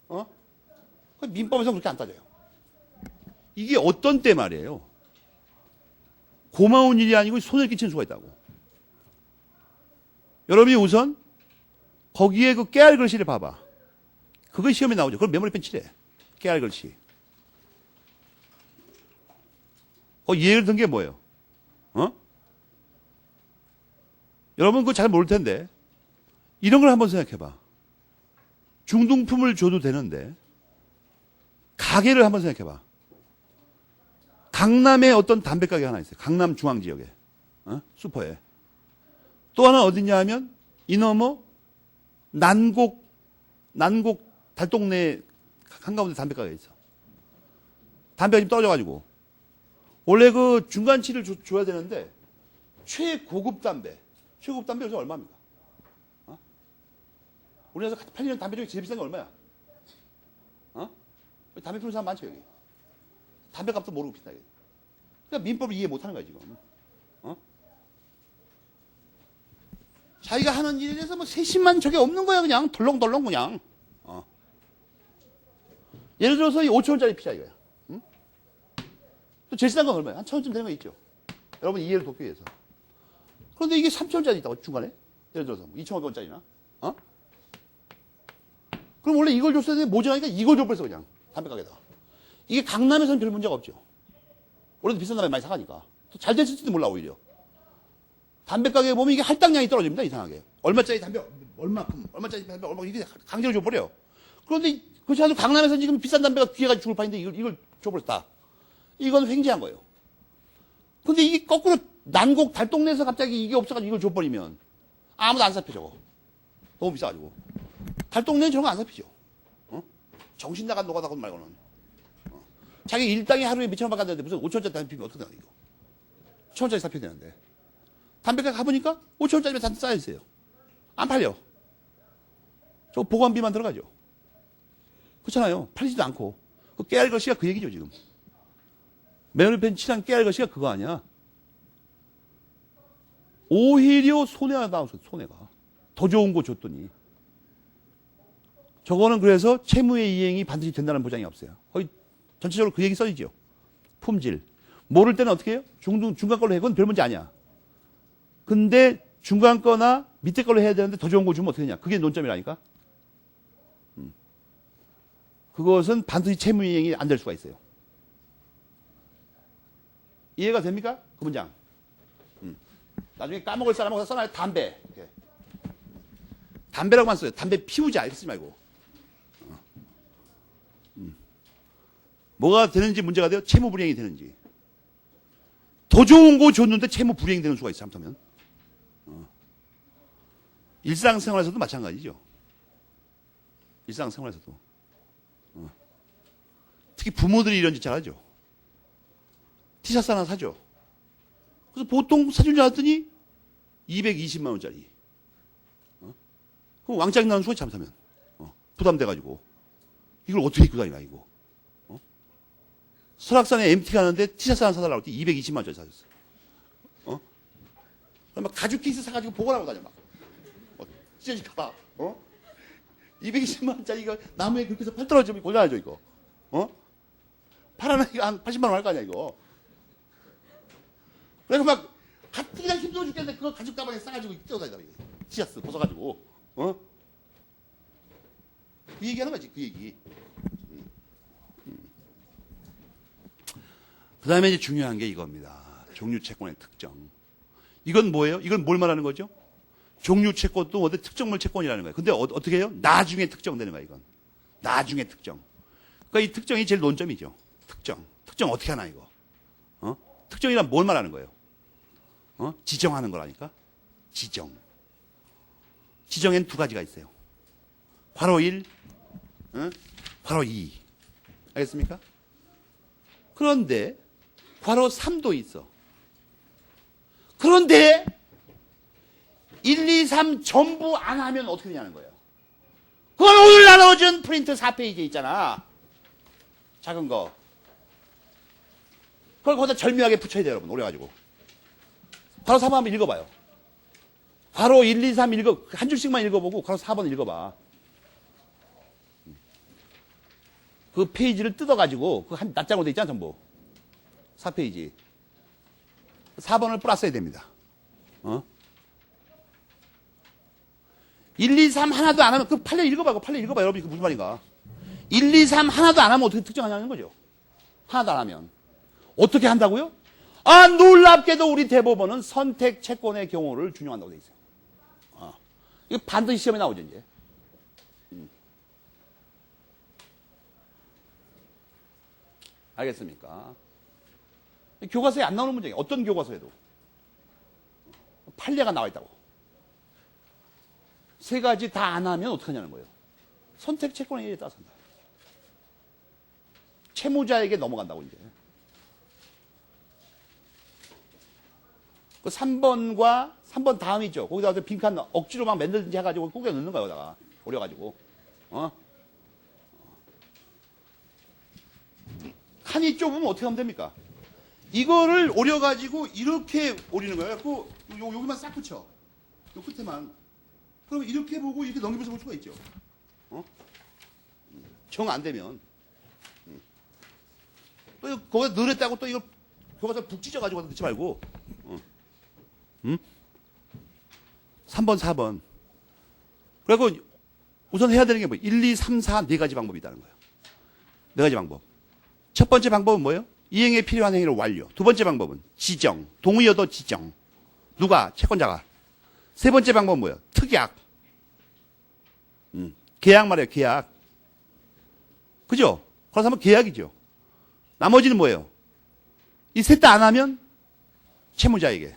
Speaker 1: 어? 민법에서 그렇게 안 따져요. 이게 어떤 때 말이에요. 고마운 일이 아니고 손해를 끼치는 수가 있다고. 여러분이 우선 거기에 그 깨알 글씨를 봐봐. 그거 시험에 나오죠. 그걸 메모리 펜 칠해. 깨알 글씨. 예를 든 게 뭐예요? 여러분 그거 잘 모를 텐데 이런 걸 한번 생각해봐. 중등품을 줘도 되는데 가게를 한번 생각해봐. 강남에 어떤 담배가게 하나 있어요. 강남 중앙지역에. 슈퍼에. 또 하나 어디냐 하면 이너머 난곡 달동네 한가운데 담배가게 있어. 담배가 지금 떨어져가지고 원래 그 중간치를 줘야 되는데 최고급 담배 요새 얼마입니까? 우리나라에서 팔리는 담배 중에 제일 비싼 게 얼마야? 담배 피우는 사람 많죠 여기. 담배값도 모르고 비싸게. 그러니까 민법을 이해 못하는 거야 지금. 자기가 하는 일에 대해서 뭐 세심한 적이 없는 거야 그냥 덜렁덜렁 그냥. 예를 들어서 이 5천원짜리 피자 이거야. 또 제일 싼 건 얼마야? 한 1,000원쯤 되는 거 있죠. 여러분 이해를 돕기 위해서. 그런데 이게 3,000원짜리 있다고 중간에. 예를 들어서 2,500원짜리나. 그럼 원래 이걸 줬어야 되는데 모자라니까 이걸 줘버렸어 그냥. 담배 가게다가. 이게 강남에서는 별 문제가 없죠. 원래도 비싼 담배 많이 사가니까. 또 잘 됐을지도 몰라 오히려. 담배 가게에 보면 이게 할당량이 떨어집니다 이상하게. 얼마짜리 담배 얼마짜리 담배 얼마 이게 강제로 줘버려. 그런데 그렇지 않아도 강남에서는 지금 비싼 담배가 귀해가지고 죽을 판인데 이걸 줘버렸다. 이건 횡재한 거예요. 근데 이게 거꾸로 난곡 달동네에서 갑자기 이게 없어가지고 이걸 줘버리면 아무도 안 삽혀 저거. 너무 비싸가지고. 달동네는 저런 거 안 삽히죠. 정신 나간 노가다 말고는. 자기 일당이 하루에 몇천 원밖에 안 되는데 무슨 5천원짜리 담배 피면 어떻게 되나 이거. 1,000원짜리 삽혀야 되는데. 담배가 가보니까 5천원짜리면 다 쌓여있어요. 안 팔려. 저 보관비만 들어가죠. 그렇잖아요. 팔리지도 않고. 그 깨알 것이가 그 얘기죠 지금. 메모리펜 칠한 깨알 것이가 그거 아니야. 오히려 손해가 나왔어. 손해가. 더 좋은 거 줬더니. 저거는 그래서 채무의 이행이 반드시 된다는 보장이 없어요. 거의 전체적으로 그 얘기 써지죠. 품질. 모를 때는 어떻게 해요? 중간 걸로 해. 그건 별 문제 아니야. 근데 중간 거나 밑에 걸로 해야 되는데 더 좋은 거 주면 어떻게 되냐. 그게 논점이라니까. 그것은 반드시 채무 이행이 안 될 수가 있어요. 이해가 됩니까? 그 문장. 나중에 까먹을 사람하고 써놔요. 담배. 이렇게. 담배라고만 써요. 담배 피우지 쓰지 말고. 뭐가 되는지 문제가 돼요? 채무 불이행이 되는지. 더 좋은 거 줬는데 채무 불이행이 되는 수가 있어. 잘못하면. 일상생활에서도 마찬가지죠. 일상생활에서도. 특히 부모들이 이런 짓 잘하죠. 티셔츠 하나 사죠. 그래서 보통 사준 줄 알았더니 220만 원짜리. 그럼 왕짜리 나는 수가 잘못하면. 부담돼가지고. 이걸 어떻게 입고 다니나 이거. 설악산에 MT 가는데 티셔츠 하나 사달라고 했더니 220만 원짜리 사줬어. 그럼 막 가죽 케이스 사가지고 보관하고 다녀 막. 찢어질까봐. 220만 원짜리 이거 나무에 그렇게 해서 팔 떨어지면 곤란하죠 이거. 팔아나 이거 한 80만 원 할 거 아니야 이거. 그래서 막 가뜩이나 힘들어 죽겠는데 그거 가죽 가방에 싸가지고 뛰어다니다 이거. 티셔츠 벗어가지고. 그 얘기하는 거지 그 얘기. 그 다음에 이제 중요한 게 이겁니다. 종류채권의 특정. 이건 뭐예요? 이건 뭘 말하는 거죠? 종류채권도 어디 특정물 채권이라는 거예요. 근데 어떻게 해요? 나중에 특정되는 거야, 이건. 나중에 특정. 그러니까 이 특정이 제일 논점이죠. 특정. 특정 어떻게 하나, 이거? 특정이란 뭘 말하는 거예요? 지정하는 거라니까? 지정. 지정엔 두 가지가 있어요. 괄호 1, 괄호 2. 알겠습니까? 그런데 괄호 3도 있어. 그런데 1, 2, 3 전부 안 하면 어떻게 되냐는 거예요. 그건 오늘 나눠준 프린트 4페이지에 있잖아. 작은 거. 그걸 거기다 절묘하게 붙여야 돼요, 여러분. 오래가지고. 괄호 3 한번 읽어봐요. 괄호 1, 2, 3 한 줄씩만 읽어보고 괄호 4번 읽어봐. 그 페이지를 뜯어가지고 그 한 낱장으로 돼 있잖아, 전부. 4페이지. 4번을 플러스해야 됩니다. 1, 2, 3 하나도 안 하면, 그 판례 읽어봐, 판례 읽어봐, 여러분이 그 무슨 말인가. 1, 2, 3 하나도 안 하면 어떻게 특정하냐는 거죠. 하나도 안 하면. 어떻게 한다고요? 아, 놀랍게도 우리 대법원은 선택 채권의 경우를 준용한다고 돼 있어요. 이거 반드시 시험에 나오죠, 이제. 알겠습니까? 교과서에 안 나오는 문제예요. 어떤 교과서에도. 판례가 나와 있다고. 세 가지 다 안 하면 어떻게 하냐는 거예요. 선택 채권의 예에 따라서 한다. 채무자에게 넘어간다고, 이제. 그 3번과 3번 다음이죠. 거기다 빈칸 억지로 막 만들든지 해가지고 꾸겨 넣는 거예요, 여기다가. 오려가지고. 칸이 좁으면 어떻게 하면 됩니까? 이거를 오려가지고 이렇게 오리는 거예요. 그래서 여기만 싹 붙여. 요 끝에만. 그러면 이렇게 보고 이렇게 넘기면서 볼 수가 있죠. 정 안 되면. 또 이거 거기다 넣었다고 또 이거 교과서 북 찢어가지고 넣지 말고. 3번, 4번. 그리고 우선 해야 되는 게 뭐예요? 1, 2, 3, 4, 네 가지 방법이 있다는 거예요. 네 가지 방법. 첫 번째 방법은 뭐예요? 이행에 필요한 행위를 완료. 두 번째 방법은 지정. 동의어도 지정. 누가? 채권자가. 세 번째 방법은 뭐예요? 특약. 계약 말이에요, 계약. 그죠? 그래서 하면 계약이죠. 나머지는 뭐예요? 이 셋 다 안 하면 채무자에게.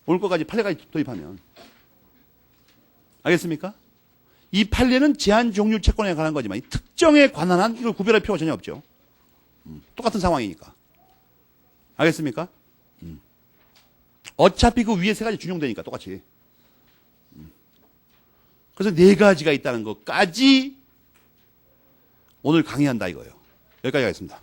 Speaker 1: 오늘 거까지 판례까지 도입하면. 알겠습니까? 이 판례는 제한 종류 채권에 관한 거지만 이 특정에 관한 한 이걸 구별할 필요가 전혀 없죠. 똑같은 상황이니까. 알겠습니까? 어차피 그 위에 세 가지 준용되니까 똑같이. 그래서 네 가지가 있다는 것까지 오늘 강의한다 이거예요. 여기까지 하겠습니다.